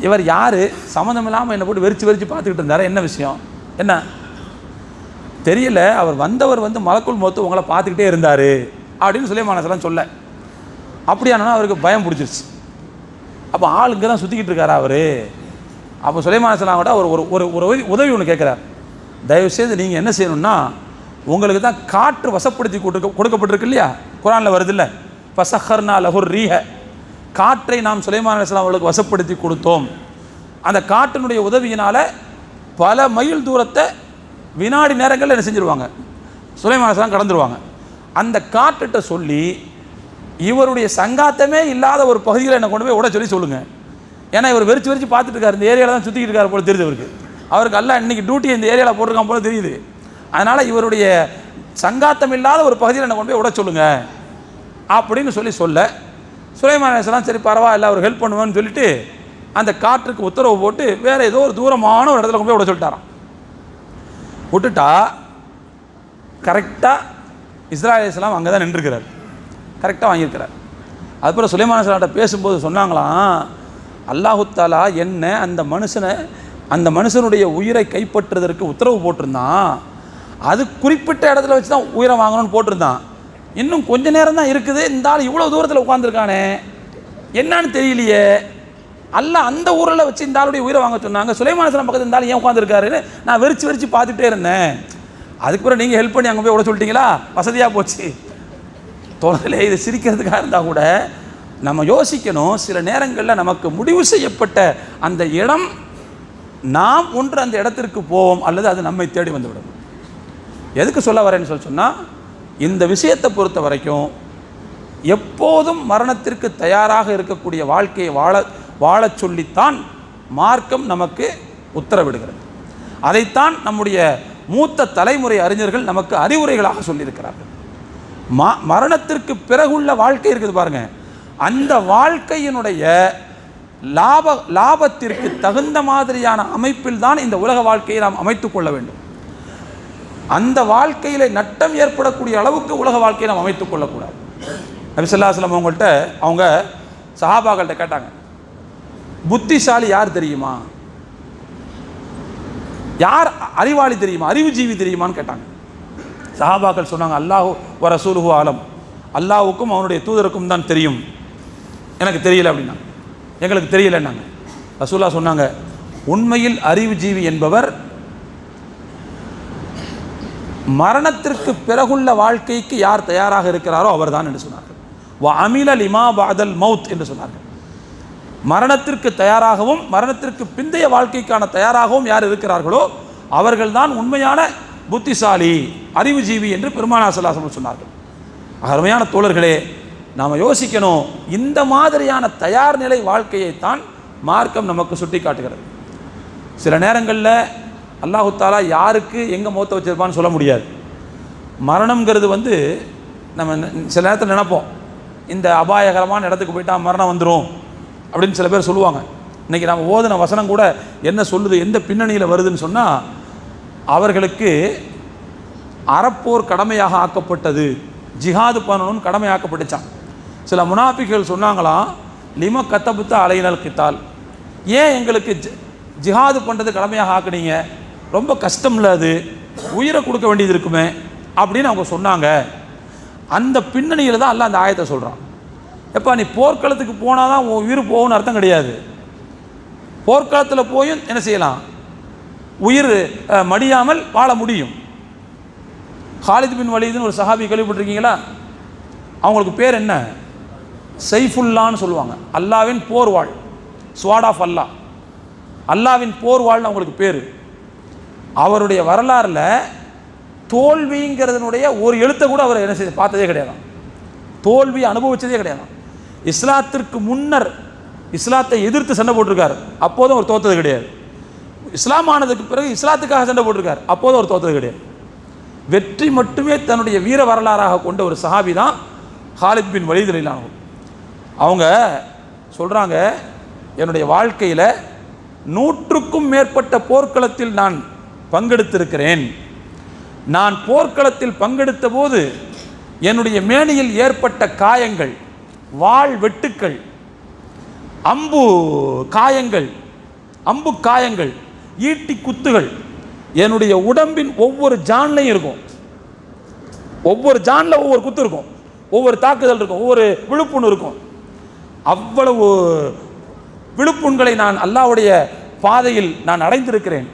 இவர் யார், சம்மந்தம் இல்லாமல் என்னை போட்டு வெறிச்சு பார்த்துக்கிட்டு இருந்தார், என்ன விஷயம், என்ன தெரியல, அவர் வந்தவர் வந்து மலக்குல் மௌத் உங்களை பார்த்துக்கிட்டே இருந்தார் அப்படின்னு சுலைமான் அலைஹிஸ்ஸலாம் சொல்ல. அப்படியானா அவருக்கு பயம் பிடிச்சிருச்சு. அப்போ ஆள் இங்கே தான் சுற்றிக்கிட்டு இருக்காரா அவர். அப்போ சுலைமான் அலைஹிஸ்ஸலாம் கூட ஒரு உதவி ஒன்று கேட்குறார். தயவுசெய்து நீங்கள் என்ன செய்யணும்னா, உங்களுக்கு தான் காற்று வசப்படுத்தி கொடுக்கப்பட்டிருக்கு இல்லையா, குர்ஆனில் வருது இல்லை, ஃபஸஹர்னா லஹுர் ரீஹ, காற்றை நாம் சுலைமான் அலைஹிஸ்ஸலாம் அவர்களுக்கு வசப்படுத்தி கொடுத்தோம். அந்த காற்றினுடைய உதவியினால் பல மைல் தூரத்தை வினாடி நேரங்களில் என்ன செஞ்சுருவாங்க, சுலைமான் அலைஹிஸ்ஸலாம் கடந்துருவாங்க. அந்த காற்றுட்ட சொல்லி இவருடைய சங்காத்தமே இல்லாத ஒரு பகுதியில் என்னை கொண்டு போய் விட சொல்லுங்கள். ஏன்னா இவர் வெறிச்சு பார்த்துட்டு இருக்கார், இந்த ஏரியாவில் தான் சுற்றிக்கிட்டு இருக்கார் போல தெரியுது அவருக்கு. அவருக்கு அல்ல இன்றைக்கி டியூட்டி இந்த ஏரியாவில் போட்டிருக்கான் போல தெரியுது. அதனால் இவருடைய சங்காத்தம் இல்லாத ஒரு பகுதியில் என்னை கொண்டு போய் விட சொல்லுங்கள் அப்படின்னு சொல்ல சுலைமான் அலைஹிஸ்ஸலாம் சரி பரவாயில்ல அவர் ஹெல்ப் பண்ணுவேன்னு சொல்லிட்டு அந்த காற்றுக்கு உத்தரவு போட்டு வேறு ஏதோ ஒரு தூரமான ஒரு இடத்துல கொண்டு போய் விட சொல்லிட்டாராம். விட்டுட்டா கரெக்டாக இஸ்ராயில் அலைஹிஸ்ஸலாம் அங்கே தான் நின்றுருக்கிறார், கரெக்டாக வாங்கியிருக்கிறார். அதுக்கப்புறம் சுலைமான் அலைஹிஸ்ஸலாம்கிட்ட பேசும்போது சொன்னாங்களாம், அல்லாஹு தஆலா என்ன அந்த மனுஷனுடைய உயிரை கைப்பற்றுவதற்கு உத்தரவு போட்டிருந்தான், அது குறிப்பிட்ட இடத்துல வச்சு தான் உயிரை வாங்கணும்னு போட்டிருந்தான். இன்னும் கொஞ்ச நேரம் தான் இருக்குது, இந்த ஆள் இவ்வளோ தூரத்தில் உட்காந்துருக்கானே என்னன்னு தெரியலையே, அல்லாஹ் அந்த ஊரில் வச்சு இந்த ஆளுடைய உயிரை வாங்க சொன்னாங்க, சுலைமான் அலைஹிஸ்ஸலாம் பக்கத்தில் இந்த ஆள் ஏன் உட்காந்துருக்காருன்னு நான் வெறிச்சு பார்த்துட்டே இருந்தேன். அதுக்கப்புறம் நீங்கள் ஹெல்ப் பண்ணி அங்கே போய் விட சொல்லிட்டீங்களா, வசதியாக போச்சு. தோழர்களே, இது சிரிக்கிறதுக்காக இருந்தால் கூட நம்ம யோசிக்கணும், சில நேரங்களில் நமக்கு முடிவு செய்யப்பட்ட அந்த இடம் நாம் ஒன்று அந்த இடத்திற்கு போவோம் அல்லது அது நம்மை தேடி வந்துவிடும். எதுக்கு சொல்ல வரேன்னு சொன்னால், இந்த விஷயத்தை பொறுத்த வரைக்கும் எப்போதும் மரணத்திற்கு தயாராக இருக்கக்கூடிய வாழ்க்கையை வாழச் சொல்லித்தான் மார்க்கம் நமக்கு உத்தரவிடுகிறது. அதைத்தான் நம்முடைய மூத்த தலைமுறை அறிஞர்கள் நமக்கு அறிவுரைகளாக சொல்லியிருக்கிறார்கள். மரணத்திற்கு பிறகுள்ள வாழ்க்கை இருக்குது பாருங்க, அந்த வாழ்க்கையினுடைய லாபத்திற்கு தகுந்த மாதிரியான அமைப்பில் தான் இந்த உலக வாழ்க்கையை நாம் அமைத்துக் கொள்ள வேண்டும். அந்த வாழ்க்கையில் நட்டம் ஏற்படக்கூடிய அளவுக்கு உலக வாழ்க்கையை நாம் அமைத்துக் கொள்ளக்கூடாது. நபி ஸல்லல்லாஹு அலைஹி வஸல்லம் அவங்க சஹாபாக்கள்கிட்ட கேட்டாங்க, புத்திசாலி யார் தெரியுமா, யார் அறிவாளி தெரியுமா, அறிவுஜீவி தெரியுமான்னு கேட்டாங்க. சஹாபாக்கள் சொன்னாங்க, அல்லாஹு வ ரசூலுஹு ஆலம், அல்லாஹ்வுக்கும் அவனுடைய தூதருக்கும் தான் தெரியும், எனக்கு தெரியல அப்படின்னா. எங்களுக்கு தெரியலன்னாங்க. ரசூலுல்லாஹ் சொன்னாங்க, உண்மையில் அறிவுஜீவி என்பவர் மரணத்திற்கு பிறகுள்ள வாழ்க்கைக்கு யார் தயாராக இருக்கிறாரோ அவர் தான் என்று சொன்னார்கள். வ அமில லிமா பஅதல் மௌத் என்று சொன்னார்கள். மரணத்திற்கு தயாராகவும் மரணத்திற்கு பிந்தைய வாழ்க்கைக்கான தயாராகவும் யார் இருக்கிறார்களோ அவர்கள்தான் உண்மையான புத்திசாலி, அறிவுஜீவி என்று பெருமானார் ஸல்லல்லாஹு அலைஹி வஸல்லம் சொன்னார்கள். அருமையான தோழர்களே, நாம் யோசிக்கணும், இந்த மாதிரியான தயார் நிலை வாழ்க்கையைத்தான் மார்க்கம் நமக்கு சுட்டி காட்டுகிறது. சில நேரங்களில் அல்லாஹு தஆலா யாருக்கு எங்கே மௌத்தை வச்சிருப்பான்னு சொல்ல முடியாது. மரணம்ங்கிறது வந்து நம்ம சில நேரத்தில் நினைப்போம், இந்த அபாயகரமான இடத்துக்கு போயிட்டா மரணம் வந்துடும் அப்படின்னு சில பேர் சொல்லுவாங்க. இன்றைக்கி நம்ம ஓதின வசனம் கூட என்ன சொல்லுது, எந்த பின்னணியில் வருதுன்னு சொன்னால், அவர்களுக்கு அறப்போர் கடமையாக ஆக்கப்பட்டது, ஜிஹாது பண்ணணும்னு கடமையாக்கப்பட்டுச்சான். சில முனாஃபிகள் சொன்னாங்களாம், லிம கத்தபுத்த அலையினல் கித்தால், ஏன் எங்களுக்கு ஜிஹாது பண்ணுறது கடமையாக ஆக்குனீங்க, ரொம்ப கஷ்டம்ல, அது உயிரை கொடுக்க வேண்டியது இருக்குமே அப்படின்னு அவங்க சொன்னாங்க. அந்த பின்னணியில் தான் அல்லாஹ் அந்த ஆயத்தை சொல்கிறான். எப்போ நீ போர்க்களத்துக்கு போனால் தான் உன் உயிர் போகும்னு அர்த்தம் கிடையாது. போர்க்களத்தில் போயும் என்ன செய்யலாம், உயிர் மடியாமல் வாழ முடியும். காலித் பின் வலீதுன்னு ஒரு சஹாபி கேள்விப்பட்டிருக்கீங்களா? அவங்களுக்கு பேர் என்ன, சைஃபுல்லான்னு சொல்லுவாங்க. அல்லாவின் போர்வாள், ஸ்வாட் ஆஃப் அல்லாஹ், அல்லாவின் போர்வாள்னு அவங்களுக்கு பேர். அவருடைய வரலாறில் தோல்விங்கிறதுனுடைய ஒரு எழுத்தை கூட அவர் என்ன செய்ய பார்த்ததே கிடையாது. தோல்வி அனுபவிச்சதே கிடையாது. இஸ்லாத்திற்கு முன்னர் இஸ்லாத்தை எதிர்த்து சண்டை போட்டிருக்கார், அப்போதும் அவர் தோத்தது கிடையாது. இஸ்லாம் ஆனதுக்கு பிறகு இஸ்லாத்துக்காக சண்டை போட்டிருக்கார், அப்போதும் அவர் தோத்தது கிடையாது. வெற்றி மட்டுமே தன்னுடைய வீர வரலாறாக கொண்ட ஒரு சஹாபி தான் ஹாலித் பின் வலீத் ரலியல்லாஹு அன்ஹு. அவங்க சொல்கிறாங்க, என்னுடைய வாழ்க்கையில் 100க்கும் மேற்பட்ட போர்க்களத்தில் நான் பங்கெடுத்திருக்கிறேன். நான் போர்க்களத்தில் பங்கெடுத்த போது என்னுடைய மேனியில் ஏற்பட்ட காயங்கள், வாள் வெட்டுக்கள், அம்பு காயங்கள், ஈட்டி குத்துகள் என்னுடைய உடம்பின் ஒவ்வொரு ஜான்லையும் இருக்கும். ஒவ்வொரு ஜானில் ஒவ்வொரு குத்து இருக்கும், ஒவ்வொரு தாக்குதல் இருக்கும், ஒவ்வொரு விழுப்புண் இருக்கும். அவ்வளவு விழுப்புண்களை நான் அல்லாஹ்வுடைய பாதையில் நான் அடைந்திருக்கிறேன்.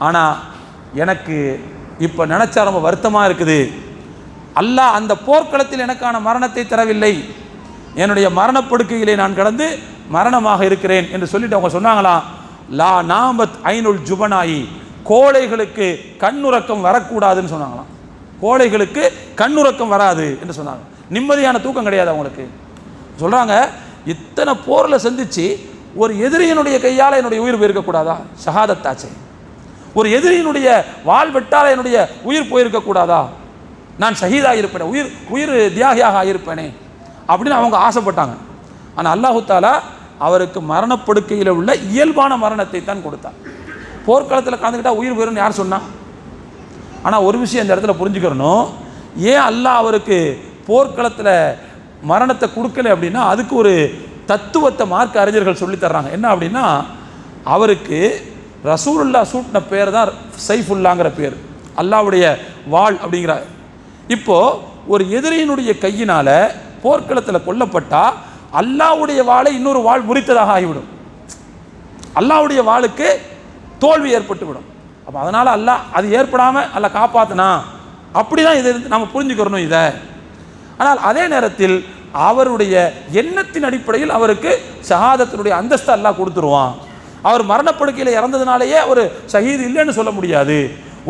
ஆனால் எனக்கு இப்போ நினச்சா ரொம்ப வருத்தமாக இருக்குது. அல்லாஹ் அந்த போர்க்களத்தில் எனக்கான மரணத்தை தரவில்லை, என்னுடைய மரணப்படுக்கையிலே நான் கடந்து மரணமாக இருக்கிறேன் என்று சொல்லிட்டு அவங்க சொன்னாங்களாம், லா நாமத் ஐனுல் ஜுபனாயி, கோழைகளுக்கு கண்ணுறக்கம் வரக்கூடாதுன்னு சொன்னாங்களாம். கோழைகளுக்கு கண்ணுறக்கம் வராது என்று சொன்னாங்க. நிம்மதியான தூக்கம் கிடையாது அவங்களுக்கு. சொல்கிறாங்க, இத்தனை போரில் சந்தித்து ஒரு எதிரியினுடைய கையால் என்னுடைய உயிர் போயிருக்கக்கூடாதா? ஷஹாதத்தாச்சே. ஒரு எதிரியினுடைய வாள் வெட்டால் என்னுடைய உயிர் போயிருக்கக்கூடாதா? நான் ஷஹீதாக இருப்பேனே, உயிர் தியாகியாக ஆகியிருப்பேனே அப்படின்னு அவங்க ஆசைப்பட்டாங்க. ஆனால் அல்லாஹு தாலா அவருக்கு மரணப்படுக்கையில் உள்ள இயல்பான மரணத்தை தான் கொடுத்தார். போர்க்களத்தில் கலந்துக்கிட்டால் உயிர் போயிருன்னு யார் சொன்னா? ஆனால் ஒரு விஷயம் இந்த இடத்துல புரிஞ்சுக்கிறணும், ஏன் அல்லாஹ் அவருக்கு போர்க்களத்தில் மரணத்தை கொடுக்கல அப்படின்னா அதுக்கு ஒரு தத்துவத்தை மார்க்க அறிஞர்கள் சொல்லித்தர்றாங்க. என்ன அப்படின்னா, அவருக்கு ரசூலுல்லாஹ் சூட்டின பேர் தான் சைஃபுல்லாங்கிற பேர், அல்லாஹ்வுடைய வாள் அப்படிங்கிறார். இப்போது ஒரு எதிரியினுடைய கையினால் போர்க்களத்தில் கொல்லப்பட்டால் அல்லாஹ்வுடைய வாளை இன்னொரு வாள் முறித்ததாக ஆகிவிடும். அல்லாஹ்வுடைய வாளுக்கு தோல்வி ஏற்பட்டு விடும். அப்போ அதனால் அல்லாஹ் அது ஏற்படாமல் அல்லாஹ் காப்பாற்றினா, அப்படி தான் இதை நம்ம புரிஞ்சுக்கிறணும் இதை. ஆனால் அதே நேரத்தில் அவருடைய எண்ணத்தின் அடிப்படையில் அவருக்கு ஷஹாதத்தினுடைய அந்தஸ்தை அல்லாஹ் கொடுத்துருவான். அவர் மரணப்படுக்கையில் இறந்ததுனாலேயே அவர் ஷஹீத் இல்லைன்னு சொல்ல முடியாது.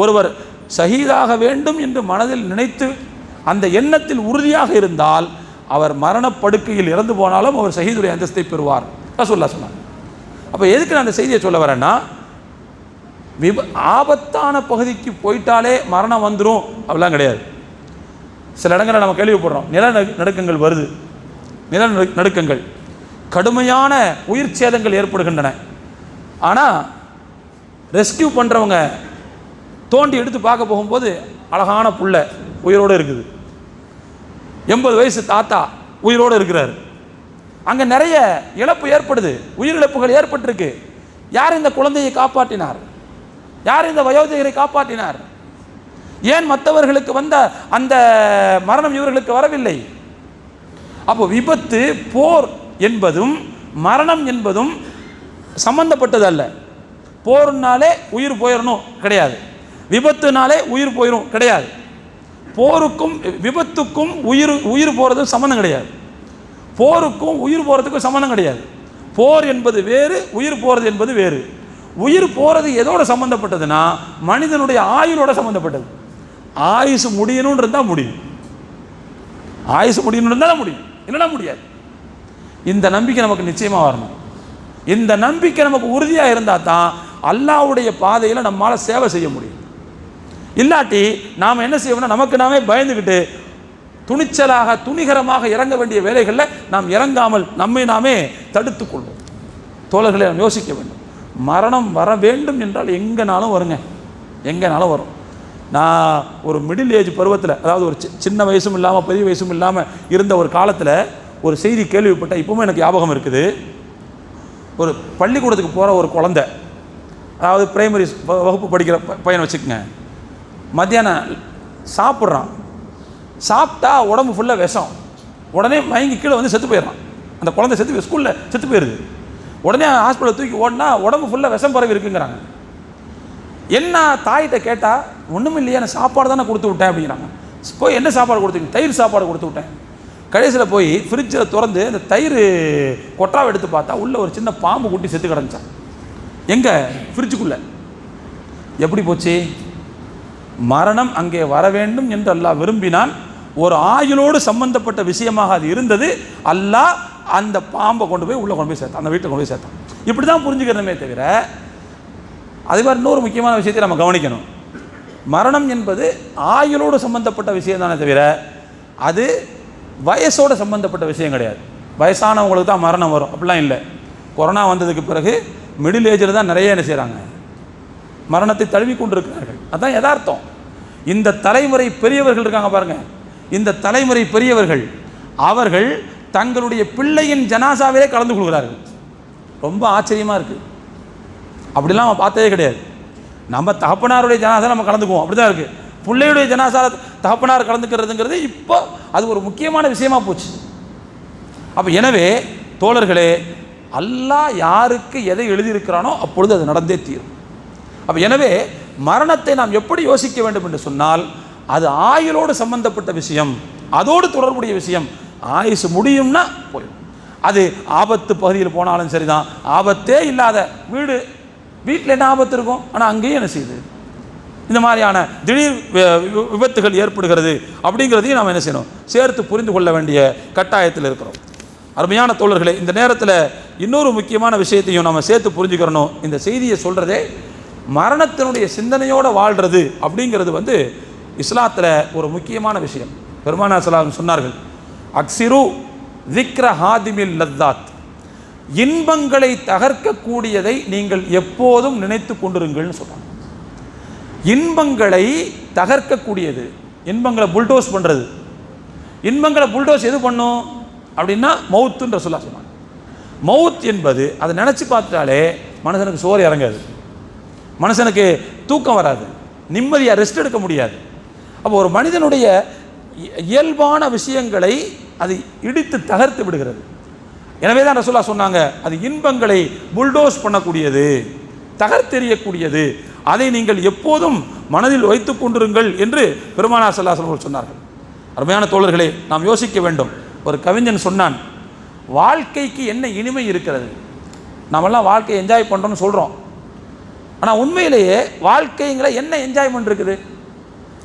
ஒருவர் ஷஹீதாக வேண்டும் என்று மனதில் நினைத்து அந்த எண்ணத்தில் உறுதியாக இருந்தால் அவர் மரணப்படுக்கையில் இறந்து போனாலும் அவர் ஷஹீதுடைய அந்தஸ்தை பெறுவார் ரசூலுல்லாஹ் சொன்னார். அப்போ எதுக்கு நான் அந்த செய்தியை சொல்ல வரேன்னா, ஆபத்தான பகுதிக்கு போயிட்டாலே மரணம் வந்துடும் அப்படிலாம் கிடையாது. சில இடங்களில் நம்ம கேள்விப்படுறோம், நிலநடுக்கங்கள் வருது, நிலநடுக்கங்கள், கடுமையான உயிர் சேதங்கள் ஏற்படுகின்றன. ஆனால் ரெஸ்கியூ பண்ணுறவங்க தோண்டி எடுத்து பார்க்க போகும்போது அழகான புள்ள உயிரோடு இருக்குது, 80 வயசு தாத்தா உயிரோடு இருக்கிறார். அங்கே நிறைய இழப்பு ஏற்படுது, உயிரிழப்புகள் ஏற்பட்டிருக்கு. யார் இந்த குழந்தையை காப்பாற்றினார்? யார் இந்த வயோதிகரை காப்பாற்றினார்? ஏன் மற்றவர்களுக்கு வந்த அந்த மரணம் இவர்களுக்கு வரவில்லை? அப்போ விபத்து, போர் என்பதும் மரணம் என்பதும் சம்பந்தப்பட்டது அல்ல. போர்னாலே உயிர் போயிடணும் கிடையாது, விபத்துனாலே உயிர் போயிடும் கிடையாது. போருக்கும் விபத்துக்கும் உயிர் போகிறதுக்கும் சம்மந்தம் கிடையாது, போருக்கும் உயிர் போகிறதுக்கும் சம்மந்தம் கிடையாது. போர் என்பது வேறு, உயிர் போகிறது என்பது வேறு. உயிர் போகிறது எதோட சம்மந்தப்பட்டதுன்னா மனிதனுடைய ஆயுளோட சம்மந்தப்பட்டது. ஆயுசு முடியணும்னு இருந்தால் முடியும், ஆயுசு முடியணும்னு இருந்தால் முடியும், இல்லைன்னா முடியாது. இந்த நம்பிக்கை நமக்கு நிச்சயமாக வரணும். இந்த நம்பிக்கை நமக்கு உறுதியாக இருந்தால் தான் அல்லாஹ்வுடைய பாதையில் நம்மளால் சேவை செய்ய முடியும். இல்லாட்டி நாம் என்ன செய்வோம்னா நமக்கு நாமே பயந்துக்கிட்டு துணிச்சலாக துணிகரமாக இறங்க வேண்டிய வேலைகளில் நாம் இறங்காமல் நம்மை நாமே தடுத்து கொள்வோம். தோழர்களை நாம் யோசிக்க வேண்டும். மரணம் வர வேண்டும் என்றால் எங்கேனாலும் வருங்க, எங்கேனாலும் வரும். நான் ஒரு மிடில் ஏஜ் பருவத்தில், அதாவது ஒரு சின்ன வயசும் இல்லாமல் பெரிய வயசும் இல்லாமல் இருந்த ஒரு காலத்தில் ஒரு செய்தி கேள்விப்பட்ட இப்போவும் எனக்கு ஞாபகம் இருக்குது. ஒரு பள்ளிக்கூடத்துக்கு போகிற ஒரு குழந்தை, அதாவது பிரைமரி வகுப்பு படிக்கிற பையனை வச்சுக்கோங்க, மத்தியானம் சாப்பிட்றான், சாப்பிட்டா உடம்பு ஃபுல்லாக விஷம், உடனே மயங்கி கீழே வந்து செத்து போயிடறான். அந்த குழந்தை செத்து ஸ்கூலில் செத்து போயிடுது. உடனே ஹாஸ்பிட்டலில் தூக்கி ஓடினா உடம்பு ஃபுல்லாக விஷம் பரவி இருக்குங்கிறாங்க. என்ன தாயிட்ட கேட்டால் ஒன்றும் இல்லையா, நான் சாப்பாடு தானே கொடுத்து விட்டேன் அப்படிங்கிறாங்க. போய் என்ன சாப்பாடு கொடுத்துருங்க? தயிர் சாப்பாடு கொடுத்து விட்டேன். கடைசியில் போய் ஃப்ரிட்ஜில் திறந்து அந்த தயிர் கொட்டாவை எடுத்து பார்த்தா உள்ளே ஒரு சின்ன பாம்பு குட்டி செத்து கிடந்துச்சான். எங்கே? ஃப்ரிட்ஜுக்குள்ளே. எப்படி போச்சு? மரணம் அங்கே வர வேண்டும் என்று அல்லாஹ் விரும்பினான். ஒரு ஆயுளோடு சம்பந்தப்பட்ட விஷயமாக அது இருந்தது. அல்லாஹ் அந்த பாம்பை கொண்டு போய் உள்ளே கொண்டு போய் சேர்த்தான், அந்த வீட்டை கொண்டு போய் சேர்த்தான். இப்படி தான் புரிஞ்சுக்கிறதுமே தவிர, அதே மாதிரி இன்னொரு முக்கியமான விஷயத்தை நம்ம கவனிக்கணும். மரணம் என்பது ஆயுளோடு சம்பந்தப்பட்ட விஷயம் தானே தவிர அது வயசோடு சம்பந்தப்பட்ட விஷயம் கிடையாது. வயசானவங்களுக்கு தான் மரணம் வரும் அப்படிலாம் இல்லை. கொரோனா வந்ததுக்கு பிறகு மிடில் ஏஜில் தான் நிறைய என்ன செய்கிறாங்க, மரணத்தை தழுவி கொண்டிருக்கிறார்கள். அதுதான் யதார்த்தம். இந்த தலைமுறை பெரியவர்கள் இருக்காங்க பாருங்கள், இந்த தலைமுறை பெரியவர்கள் அவர்கள் தங்களுடைய பிள்ளையின் ஜனாசாவிலே கலந்து கொள்கிறார்கள். ரொம்ப ஆச்சரியமாக இருக்குது. அப்படிலாம் நம்ம பார்த்ததே கிடையாது. நம்ம தகப்பனாருடைய ஜனாசா நம்ம கலந்துக்குவோம், அப்படி தான் இருக்குது. பிள்ளையுடைய ஜனாசா தகப்பனார் கலந்துக்கிறதுங்கிறது இப்போ அது ஒரு முக்கியமான விஷயமா போச்சு. அப்போ எனவே தோழர்களே, அல்லாஹ் யாருக்கு எதை எழுதியிருக்கிறானோ அப்பொழுது அது நடந்தே தீரும். அப்போ எனவே மரணத்தை நாம் எப்படி யோசிக்க வேண்டும் என்று சொன்னால், அது ஆயுளோடு சம்பந்தப்பட்ட விஷயம், அதோடு தொடர்புடைய விஷயம். ஆயுசு முடியும்னா போயிடும். அது ஆபத்து பகுதியில் போனாலும் சரிதான். ஆபத்தே இல்லாத வீட்டில் என்ன ஆபத்து இருக்கும், ஆனால் அங்கேயும் என்ன செய்யுது, இந்த மாதிரியான திடீர் விபத்துகள் ஏற்படுகிறது அப்படிங்கிறதையும் நாம் என்ன செய்யணும், சேர்த்து புரிந்து கொள்ள வேண்டிய கட்டாயத்தில் இருக்கிறோம். அருமையான தோழர்களே, இந்த நேரத்தில் இன்னொரு முக்கியமான விஷயத்தையும் நம்ம சேர்த்து புரிஞ்சுக்கிறணும். இந்த செய்தியை சொல்கிறதே மரணத்தினுடைய சிந்தனையோடு வாழ்கிறது அப்படிங்கிறது இஸ்லாத்தில் ஒரு முக்கியமான விஷயம். பெருமானார் ஸல்லல்லாஹு அலைஹி வஸல்லம் சொன்னார்கள், அக்ஸிரு ذிக்ர ஹாதிமில் லத்தாத், இன்பங்களை தகர்க்கக்கூடியதை நீங்கள் எப்போதும் நினைத்து கொண்டிருங்கள்னு சொல்கிறாங்க. இன்பங்களை தகர்க்கக்கூடியது, இன்பங்களை புல்டோஸ் பண்ணுறது. இன்பங்களை புல்டோஸ் எது பண்ணும் அப்படின்னா மவுத்துன்ற சொன்னாங்க. மவுத் என்பது அதை நினச்சி பார்த்துட்டாலே மனுஷனுக்கு சோறு இறங்காது, மனுஷனுக்கு தூக்கம் வராது, நிம்மதியாக ரெஸ்ட் எடுக்க முடியாது. அப்போ ஒரு மனிதனுடைய இயல்பான விஷயங்களை அது இடித்து தகர்த்து விடுகிறது. எனவே தான் ரசூலுல்லாஹ் சொன்னாங்க, அது இன்பங்களை புல்டோஸ் பண்ணக்கூடியது, தகர்த்தெறியக்கூடியது, அதை நீங்கள் எப்போதும் மனதில் வைத்து கொண்டிருங்கள் என்று பெருமானார் ஸல்லல்லாஹு அலைஹி வஸல்லம் சொன்னார்கள். அருமையான தோழர்களே, நாம் யோசிக்க வேண்டும். ஒரு கவிஞன் சொன்னான், வாழ்க்கைக்கு என்ன இனிமை இருக்கிறது. நாமெல்லாம் வாழ்க்கையை என்ஜாய் பண்ணுறோம்னு சொல்கிறோம், ஆனால் உண்மையிலேயே வாழ்க்கைங்கிற என்ன என்ஜாய்மெண்ட் இருக்குது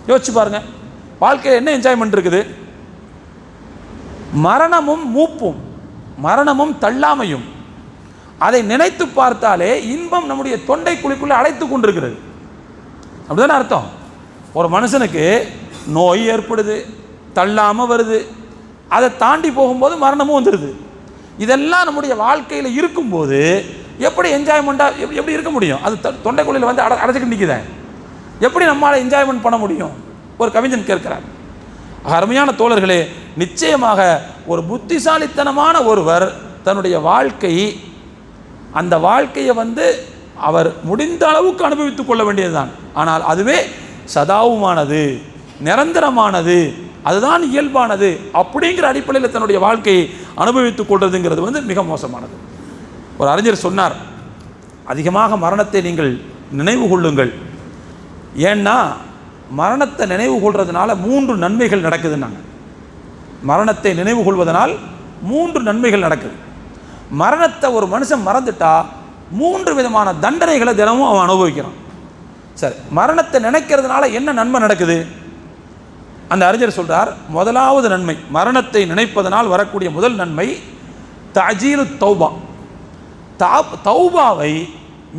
யோசிச்சு பாருங்க. வாழ்க்கையில் என்ன என்ஜாய்மெண்ட் இருக்குது? மரணமும் மூப்பும், மரணமும் தள்ளாமையும். அதை நினைத்து பார்த்தாலே இன்பம் நம்முடைய தொண்டை குழிக்குள்ளே அழைத்து கொண்டிருக்கிறது. அப்படிதானே அர்த்தம். ஒரு மனுஷனுக்கு நோய் ஏற்படுது, தள்ளாமல் வருது, அதை தாண்டி போகும்போது மரணமும் வந்துடுது. இதெல்லாம் நம்முடைய வாழ்க்கையில் இருக்கும்போது எப்படி என்ஜாய்மெண்ட்டாக எப்படி இருக்க முடியும்? அது தொண்டைக்குழியில் அடைச்சிக்கிட்டு நிற்குதேன், எப்படி நம்மளால் என்ஜாய்மெண்ட் பண்ண முடியும்? ஒரு கவிஞன் கேட்கிறார். அருமையான தோழர்களே, நிச்சயமாக ஒரு புத்திசாலித்தனமான ஒருவர் தன்னுடைய அந்த வாழ்க்கையை அவர் முடிந்த அளவுக்கு அனுபவித்துக் கொள்ள வேண்டியதுதான். ஆனால் அதுவே சதாவுமானது, நிரந்தரமானது, அதுதான் இயல்பானது அப்படிங்கிற அடிப்படையில் தன்னுடைய வாழ்க்கையை அனுபவித்துக் கொள்வதுங்கிறது மிக மோசமானது. ஒரு அறிஞர் சொன்னார், அதிகமாக மரணத்தை நீங்கள் நினைவு கொள்ளுங்கள். ஏன்னா மரணத்தை நினைவு கொள்வதனால 3 நன்மைகள் நடக்குதுன்னாங்க. மரணத்தை நினைவு கொள்வதனால் 3 நன்மைகள் நடக்குது. மரணத்தை ஒரு மனுஷன் மறந்துட்டா 3 விதமான தண்டனைகளை தினமும் அவன் அனுபவிக்கிறான். சரி, மரணத்தை நினைக்கிறதுனால என்ன நன்மை நடக்குது? அந்த அறிஞர் சொல்றார், முதலாவது நன்மை, மரணத்தை நினைப்பதனால் வரக்கூடிய முதல் நன்மை தஜீலு தௌபா. தௌபாவை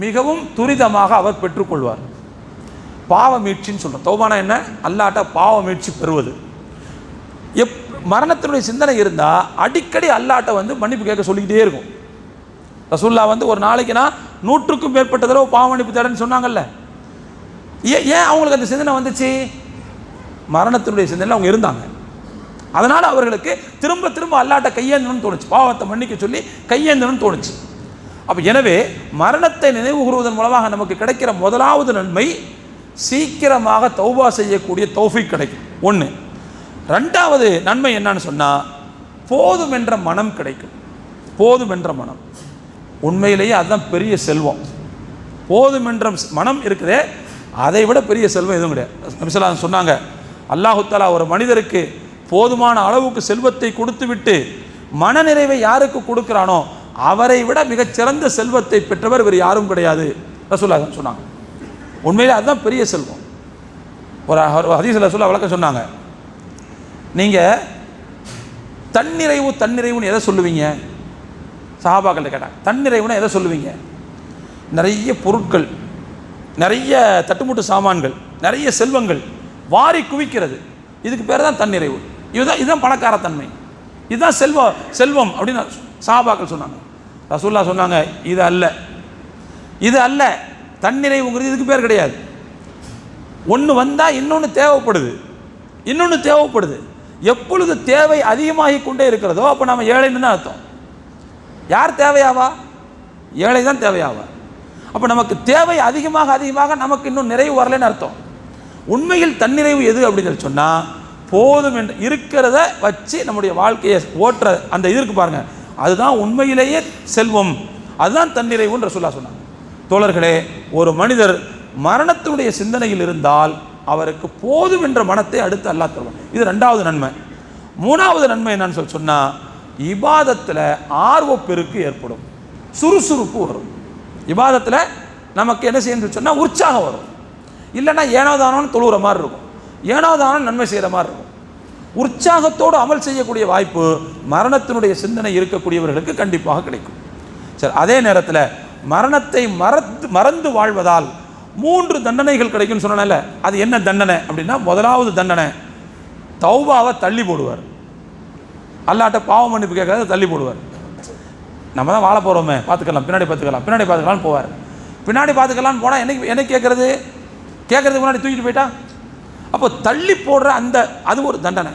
மிகவும் துரிதமாக அவர் பெற்றுக்கொள்வார். பாவ மீட்சின்னு சொல்கிறோம். தௌபானா என்ன? அல்லாட்ட பாவ மீட்சி பெறுவது. மரணத்தினுடைய சிந்தனை இருந்தால் அடிக்கடி அல்லாட்ட மன்னிப்பு கேட்க சொல்லிக்கிட்டே இருக்கும். ரசூலுல்லாஹ் ஒரு நாளைக்குனா 100க்கும் மேற்பட்ட தடவை பாவ மன்னிப்பு தேடன்னு சொன்னாங்கல்ல. ஏன் அவங்களுக்கு அந்த சிந்தனை வந்துச்சு? மரணத்தினுடைய சிந்தனை அவங்க இருந்தாங்க. அதனால் அவர்களுக்கு திரும்ப திரும்ப அல்லாட்ட கையேந்தணும்னு தோணுச்சு, பாவத்தை மன்னிக்க சொல்லி கையேந்தணும்னு தோணுச்சு. அப்போ எனவே மரணத்தை நினைவு கூறுவதன் மூலமாக நமக்கு கிடைக்கிற முதலாவது நன்மை, சீக்கிரமாக தௌபா செய்யக்கூடிய தௌஃபீக் கிடைக்கும். 1. 2வது நன்மை என்னன்னு சொன்னால், போதும் என்ற மனம் கிடைக்கும். போதும் என்ற மனம் உண்மையிலேயே அதுதான் பெரிய செல்வம். போதும் என்ற மனம் இருக்குதே, அதை விட பெரிய செல்வம் எதுவும் கிடையாது. நபி ஸல்லல்லாஹு அலைஹி வஸல்லம் சொன்னாங்க, அல்லாஹு தஆலா ஒரு மனிதருக்கு போதுமான அளவுக்கு செல்வத்தை கொடுத்து விட்டு மனநிறைவை யாருக்கு கொடுக்கிறானோ அவரை விட மிகச்சிறந்த செல்வத்தை பெற்றவர் வேறு யாரும் கிடையாது ரசூலுல்லாஹ் சொன்னாங்க. உண்மையிலே அதுதான் பெரிய செல்வம். ஒரு ஹதீஸில் சொல்ல விளக்கம் சொன்னாங்க, நீங்கள் தன்னிறைவுன்னு எதை சொல்லுவீங்க? சஹாபாக்கள்கிட்ட கேட்டாங்க, தன்னிறைவுன்னு எதை சொல்லுவீங்க? நிறைய பொருட்கள், நிறைய தட்டுமுட்டு சாமான்கள், நிறைய செல்வங்கள் வாரி குவிக்கிறது, இதுக்கு பேர் தான் தன்னிறைவு. இதுதான் பணக்காரத்தன்மை, இதுதான் செல்வம் அப்படின்னு சஹாபாக்கள் சொன்னாங்க. ரசூலுல்லாஹ் சொன்னாங்க, இது அல்ல தன்னிறைவுங்கிறது இதுக்கு பேர் கிடையாது. ஒன்று வந்தால் இன்னொன்று தேவைப்படுது. எப்பொழுது தேவை அதிகமாகி கொண்டே இருக்கிறதோ அப்போ நம்ம ஏழைன்னு தான் அர்த்தம். யார் தேவையாவா? ஏழை தான் தேவையாவா. அப்போ நமக்கு தேவை அதிகமாக நமக்கு இன்னும் நிறைவு வரலன்னு அர்த்தம். உண்மையில் தன்னிறைவு எது அப்படின்னு சொன்னால், போதும் என்று இருக்கிறத வச்சு நம்முடைய வாழ்க்கையை ஓட்டுற அந்த இதற்கு பாருங்க, அதுதான் உண்மையிலேயே செல்வம், அதுதான் தன்னிறைவுன்னு ரசூலுல்லாஹ் சொன்னாங்க. தோழர்களே, ஒரு மனிதர் மரணத்தினுடைய சிந்தனையில் இருந்தால் அவருக்கு போதும் என்ற மனத்தை அடுத்து அல்லாஹ் தருவான். இது 2வது நன்மை. 3வது நன்மை என்னன்னு சொன்னால், இபாதத்தில் ஆர்வப்பெருக்கு ஏற்படும், சுறுசுறுப்பு வரும். இபாதத்தில் நமக்கு என்ன செய்யணும்னு சொன்னால் உற்சாகம் வரும். இல்லைன்னா ஏனோதானோன்னு தொழுகிற மாதிரி இருக்கும், ஏனோதானோ நன்மை செய்கிற மாதிரி இருக்கும். உற்சாகத்தோடு அமல் செய்யக்கூடிய வாய்ப்பு மரணத்தினுடைய சிந்தனை இருக்கக்கூடியவர்களுக்கு கண்டிப்பாக கிடைக்கும். சரி, அதே நேரத்தில் மரணத்தை மறந்து வாழ்வதால் 3 தண்டனைகள் கிடைக்கும்னு சொன்னால, அது என்ன தண்டனை அப்படின்னா, முதலாவது தண்டனை தௌபாவை தள்ளி போடுவார். அல்லாட்ட பாவ மன்னிப்பு கேட்காத தள்ளி போடுவார். நம்ம தான் வாழ போகிறோமே, பின்னாடி பார்த்துக்கலாம்னு போவார். பின்னாடி பார்த்துக்கலான்னு போனால் என்ன கேட்கறதுக்கு முன்னாடி தூக்கிட்டு போயிட்டா, அப்போ தள்ளி போடுற அது ஒரு தண்டனை.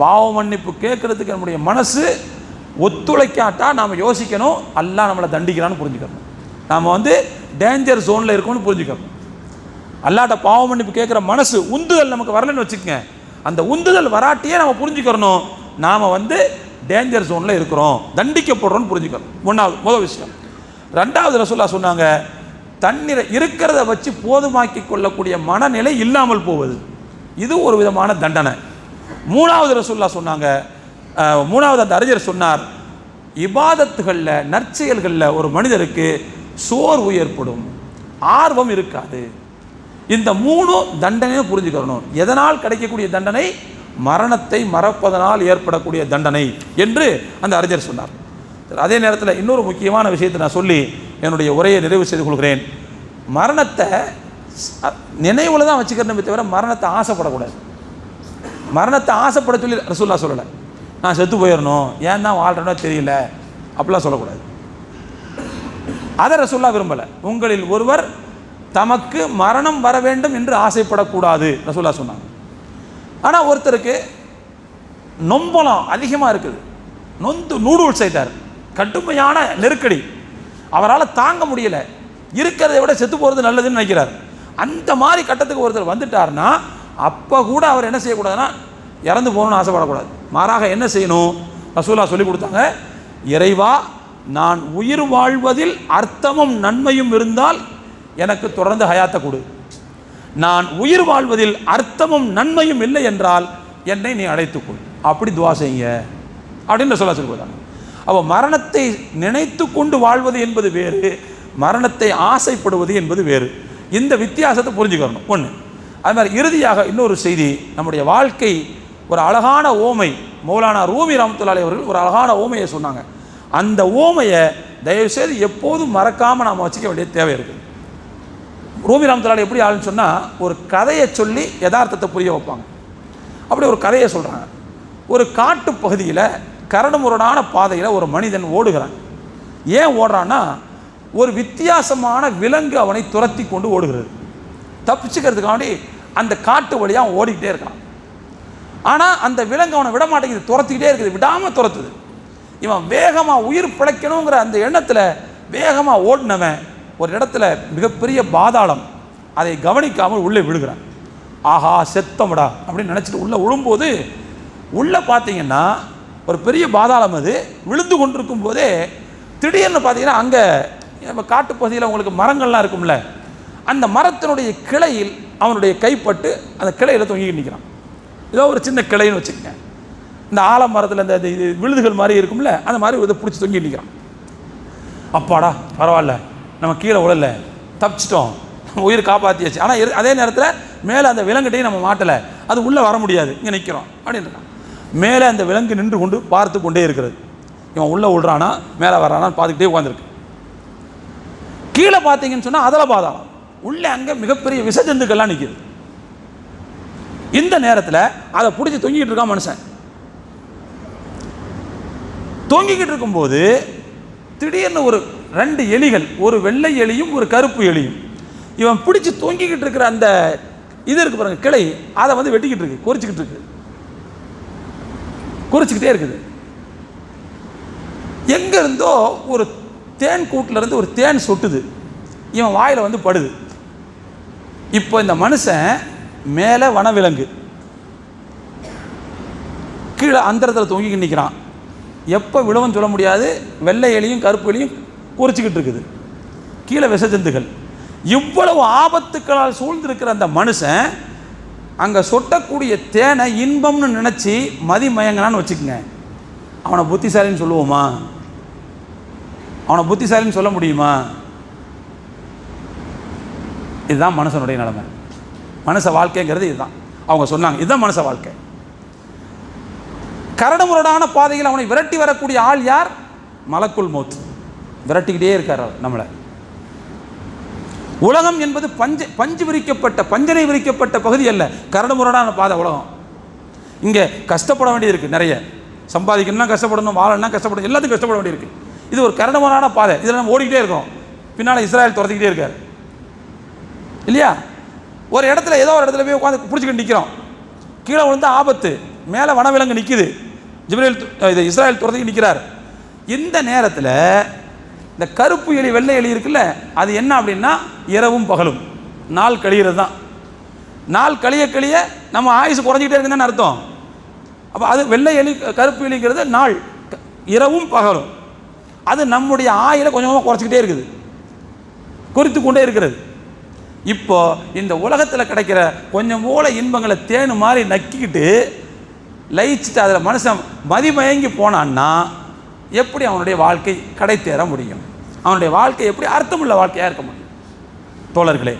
பாவ மன்னிப்பு கேட்கறதுக்கு நம்முடைய மனசு ஒத்துழைக்காட்டா நாம் யோசிக்கணும், அல்லாஹ் நம்மளை தண்டிக்கிறான்னு புரிஞ்சுக்கணும். நாம் டேஞ்சர் ஜோனில் இருக்கோம்னு புரிஞ்சுக்கணும். அல்லாட்ட பாவ மன்னிப்பு கேட்குற மனசு உந்துதல் நமக்கு வரலன்னு வச்சுக்கோங்க, அந்த உந்துதல் வராட்டியே நம்ம புரிஞ்சுக்கிறணும், நாம் டேஞ்சர் ஜோனில் இருக்கிறோம், தண்டிக்கப்படுறோம்னு புரிஞ்சுக்கணும். முதல் விஷயம். 2வது ரசூலுல்லாஹ் சொன்னாங்க, தண்ணீரை இருக்கிறத வச்சு போதுமாக்கி கொள்ளக்கூடிய மனநிலை இல்லாமல் போவது, இது ஒரு விதமான தண்டனை. 3வது ரசூலுல்லாஹ் சொன்னாங்க, 3வது அந்த அறிஞர் சொன்னார், இபாதத்துகளில் நற்செயல்களில் ஒரு மனிதருக்கு சோர்வு ஏற்படும், ஆர்வம் இருக்காது. இந்த 3 தண்டனையை புரிஞ்சுக்கணும். எதனால் கிடைக்கக்கூடிய தண்டனை? மரணத்தை மறப்பதனால் ஏற்படக்கூடிய தண்டனை என்று அந்த அறிஞர் சொன்னார். அதே நேரத்தில் இன்னொரு முக்கியமான விஷயத்தை நான் சொல்லி என்னுடைய உரையை நிறைவு செய்து கொள்கிறேன். மரணத்தை நினைவில் தான் வச்சுக்கிறேன் தவிர மரணத்தை ஆசைப்படக்கூடாது. மரணத்தை ஆசைப்பட சொல்லி ரசூலுல்லாஹ் சொல்லலை. நான் செத்து போயிடணும், ஏன் தான் வாழ்றேனோ தெரியல அப்படிலாம் சொல்லக்கூடாது. அதை ரசூலுல்லாஹ் விரும்பலை. உங்களில் ஒருவர் தமக்கு மரணம் வர வேண்டும் என்று ஆசைப்படக்கூடாது ரசூலுல்லாஹ் சொன்னாங்க. ஆனால் ஒருத்தருக்கு நொம்பலம் அதிகமாக இருக்குது, நூடுல்ஸ் ஆயிட்டார், கடுமையான நெருக்கடி, அவரால் தாங்க முடியலை, இருக்கிறதை விட செத்து போகிறது நல்லதுன்னு நினைக்கிறார். அந்த மாதிரி கட்டத்துக்கு ஒருத்தர் வந்துட்டார்னா அப்போ கூட அவர் என்ன செய்யக்கூடாதுன்னா இறந்து போகணும்னு ஆசைப்படக்கூடாது. மாறாக என்ன செய்யணும்? ரசூலுல்லாஹ் சொல்லி கொடுத்தாங்க, இறைவா, நான் உயிர் வாழ்வதில் அர்த்தமும் நன்மையும் இருந்தால் எனக்கு தொடர்ந்து ஹயாத்தை கொடு, நான் உயிர் வாழ்வதில் அர்த்தமும் நன்மையும் இல்லை என்றால் என்னை நீ அழைத்துக்கொள், அப்படி துவா செய்யுங்க அப்படின்னு ரசூலுல்லாஹ் சொல்லி கொடுத்தாங்க. அப்போ மரணத்தை நினைத்து கொண்டு வாழ்வது என்பது வேறு, மரணத்தை ஆசைப்படுவது என்பது வேறு. இந்த வித்தியாசத்தை புரிஞ்சுக்கணும். ஒன்று. அது மாதிரி இறுதியாக இன்னொரு செய்தி, நம்முடைய வாழ்க்கை ஒரு அழகான ஓமை, மௌலானா ரூமி ரஹ்மத்துல்லாஹி அலைஹி அவர்கள் ஒரு அழகான ஓமையை சொன்னாங்க. அந்த ஓமையை தயவுசெய்து எப்போதும் மறக்காமல் நாம் வச்சுக்க வேண்டிய தேவை இருக்குது. ரூமி ரஹ்மத்துல்லாஹி எப்படி ஆளுன்னு சொன்னால், ஒரு கதையை சொல்லி யதார்த்தத்தை புரிய வைப்பாங்க. அப்படி ஒரு கதையை சொல்கிறாங்க. ஒரு காட்டு பகுதியில் கரடுமுரடான பாதையில் ஒரு மனிதன் ஓடுகிறான். ஏன் ஓடுறான்னா, ஒரு வித்தியாசமான விலங்கு அவனை துரத்தி கொண்டு ஓடுகிறது. தப்பிச்சுக்கிறதுக்காண்டி அந்த காட்டு வழியாக ஓடிக்கிட்டே இருக்கான். ஆனால் அந்த விலங்கு அவனை விட மாட்டேங்குது, துரத்திக்கிட்டே இருக்குது, விடாமல் துரத்துது. இவன் வேகமாக உயிர் பிழைக்கணுங்கிற அந்த எண்ணத்தில் வேகமாக ஓடினவன் ஒரு இடத்துல மிகப்பெரிய பாதாளம், அதை கவனிக்காமல் உள்ளே விழுகிறான். ஆஹா செத்தமடா அப்படின்னு நினச்சிட்டு உள்ளே விழும்போது உள்ளே பார்த்தீங்கன்னா ஒரு பெரிய பாதாளம். அது விழுந்து கொண்டிருக்கும் போதே திடீர்னு பார்த்தீங்கன்னா அங்கே காட்டுப்பகுதியில் உங்களுக்கு மரங்கள்லாம் இருக்கும்ல, அந்த மரத்தினுடைய கிளையில் அவனுடைய கைப்பட்டு அந்த கிளையில் தொங்கிக்கிட்டு நிற்கிறான். ஏதோ ஒரு சின்ன கிளைன்னு வச்சுக்கங்க, இந்த ஆலமரத்தில் இந்த விழுதுகள் மாதிரி இருக்கும்ல, அந்த மாதிரி இதை பிடிச்சி தொங்கி நிற்கிறான். அப்பாடா பரவாயில்ல, நம்ம கீழே உழல, தப்பிச்சிட்டோம், உயிர் காப்பாற்றியாச்சு. ஆனால் அதே நேரத்தில் மேலே அந்த விலங்குகிட்டையும் நம்ம மாட்டலை, அது உள்ளே வர முடியாது, இங்கே நிற்கிறோம் அப்படின்றான். மேலே அந்த விலங்கு நின்று கொண்டு பார்த்து கொண்டே இருக்கிறது. இவன் உள்ளே விடுறானா மேலே வர்றானான்னு பார்த்துக்கிட்டே உட்காந்துருக்கு. கீழே பார்த்தீங்கன்னு சொன்னால் அதில் பாதாளம், உள்ளே அங்கே மிகப்பெரிய விசஜந்துக்கள்லாம் நிற்கிது. இந்த நேரத்தில் அதை பிடிச்சி தொங்கிக்கிட்டு இருக்கான் மனுஷன். தொங்கிக்கிட்டு இருக்கும்போது திடீர்னு ஒரு 2 எலிகள், ஒரு வெள்ளை எலியும் ஒரு கருப்பு எலியும், இவன் பிடிச்சி தொங்கிக்கிட்டு இருக்கிற அந்த இது இருக்கு பாருங்க கிளை, அதை வந்து வெட்டிக்கிட்டு இருக்கு, குறிச்சிக்கிட்டே இருக்குது. எங்க இருந்தோ ஒரு தேன் கூட்டில் இருந்து ஒரு தேன் சொட்டுது, இவன் வாயில் வந்து படுது. இப்போ இந்த மனுஷன் மேலே வனவிலங்கு, கீழே அந்தரத்தில் தொங்கிக்கிட்டு நிற்கிறான். எப்போ விழுவன்னு சொல்ல முடியாது. வெள்ளை எலியும் கருப்பு எலியும் குறிச்சிக்கிட்டு இருக்குது, கீழே விஷஜந்துகள். இவ்வளவு ஆபத்துக்களால் சூழ்ந்திருக்கிற அந்த மனுஷன் அங்கே சொட்டக்கூடிய தேனை இன்பம்னு நினச்சி மதிமயங்கனான்னு வச்சுக்கோங்க, அவனை புத்திசாலின்னு சொல்லுவோமா? அவனை புத்திசாலின்னு சொல்ல முடியுமா? இதுதான் மனுஷனுடைய நிலைமை. மனுஷ வாழ்க்கைங்கிறது இதுதான். அவங்க சொன்னாங்க இதுதான் மனுஷ வாழ்க்கை. கரடுமுரடான பாதையில் அவனை விரட்டி வரக்கூடிய ஆள் யார்? மலக்குல் மௌத். விரட்டிக்கிட்டே இருக்கார் நம்மளை. உலகம் என்பது பஞ்சு விரிக்கப்பட்ட, பஞ்சனை விரிக்கப்பட்ட பகுதி அல்ல, கரடுமுரடான பாதை உலகம். இங்கே கஷ்டப்பட வேண்டியது இருக்குது, நிறைய சம்பாதிக்கணும்னா கஷ்டப்படணும், வாழணும்னா கஷ்டப்படணும், எல்லாத்துக்கும் கஷ்டப்பட வேண்டியிருக்கு. இது ஒரு கரடுமுரடான பாதை, இதில் நம்ம ஓடிக்கிட்டே இருக்கோம். பின்னால் இஸ்ராயல் துரத்திக்கிட்டே இருக்கார் இல்லையா? ஒரு இடத்துல ஏதோ ஒரு இடத்துல போய் உட்காந்து பிடிச்சிக்கிட்டு நிற்கிறோம், கீழே விழுந்த ஆபத்து, மேலே வனவிலங்கு நிற்கிது, ஜிப்ரீல் இது இஸ்ராயல் துரத்திக்கிட்டு நிற்கிறார். இந்த நேரத்தில் இந்த கருப்பு எலி வெள்ளை எலி இருக்குல்ல, அது என்ன அப்படின்னா இரவும் பகலும் நாள் கழிகிறது தான். நாள் கழிய கழிய நம்ம ஆயுசு குறைஞ்சிக்கிட்டே இருக்குன்னு அர்த்தம். அப்போ அது வெள்ளை எலி கருப்பு எலிங்கிறது நாள், இரவும் பகலும். அது நம்முடைய ஆயுளை கொஞ்சமாக குறைச்சிக்கிட்டே இருக்குது, குறித்து கொண்டே இருக்கிறது. இப்போ இந்த உலகத்தில் கிடைக்கிற கொஞ்சம் போல இன்பங்களை தேனு மாதிரி நக்கிக்கிட்டு லயிச்சுட்டு அதில் மனுஷன் மதிமயங்கி போனான்னா எப்படி அவனுடைய வாழ்க்கை கடை தேர முடியும்? அவனுடைய வாழ்க்கை எப்படி அர்த்தமுள்ள வாழ்க்கையாக இருக்க முடியும்? தோழர்களே,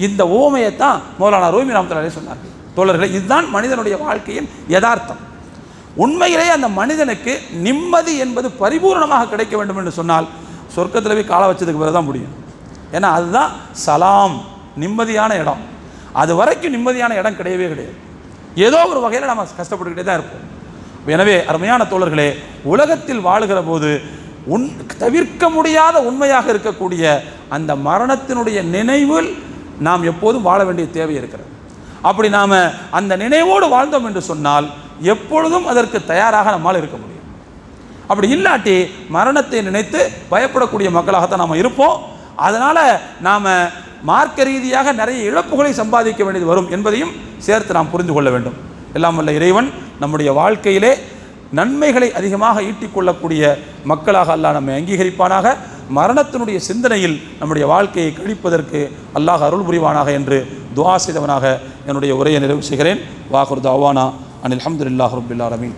இந்த ஓமையைத்தான் மௌலானா ரூமி ரஹ்மத்துல்லாஹி சொன்னார்கள். தோழர்களே, இதுதான் மனிதனுடைய வாழ்க்கையின் யதார்த்தம். உண்மையிலேயே அந்த மனிதனுக்கு நிம்மதி என்பது பரிபூர்ணமாக கிடைக்க வேண்டும் என்று சொன்னால் சொர்க்கத்தில் போய் காலை வச்சதுக்கு பிறகு தான் முடியும். ஏன்னா அதுதான் சலாம், நிம்மதியான இடம். அது வரைக்கும் நிம்மதியான இடம் கிடையவே கிடையாது. ஏதோ ஒரு வகையில் நம்ம கஷ்டப்பட்டுக்கிட்டே தான் இருப்போம். எனவே அருமையான தோழர்களே, உலகத்தில் வாழுகிற போது தவிர்க்க முடியாத உண்மையாக இருக்கக்கூடிய அந்த மரணத்தினுடைய நினைவில் நாம் எப்போதும் வாழ வேண்டிய தேவை இருக்கிறது. அப்படி நாம் அந்த நினைவோடு வாழ்ந்தோம் என்று சொன்னால் எப்பொழுதும் அதற்கு தயாராக நம்மால் இருக்க முடியும். அப்படி இல்லாட்டி மரணத்தை நினைத்து பயப்படக்கூடிய மக்களாகத்தான் நாம் இருப்போம். அதனால் நாம் மார்க்க ரீதியாக நிறைய இழப்புகளை சம்பாதிக்க வேண்டியது வரும் என்பதையும் சேர்த்து நாம் புரிந்து கொள்ள வேண்டும். எல்லாம் வல்ல இறைவன் நம்முடைய வாழ்க்கையிலே நன்மைகளை அதிகமாக ஈட்டிக்கொள்ளக்கூடிய மக்களாக அல்லாஹ் நம்மை அங்கீகரிப்பானாக. மரணத்தினுடைய சிந்தனையில் நம்முடைய வாழ்க்கையை கழிப்பதற்கு அல்லாஹ் அருள் புரிவானாக என்று துஆ செய்தவனாக என்னுடைய உரையை நிறைவு செய்கிறேன். வாகுர் தாவானா அனில் அல்ஹம்துலில்லாஹி ரப்பில் ஆலமீன்.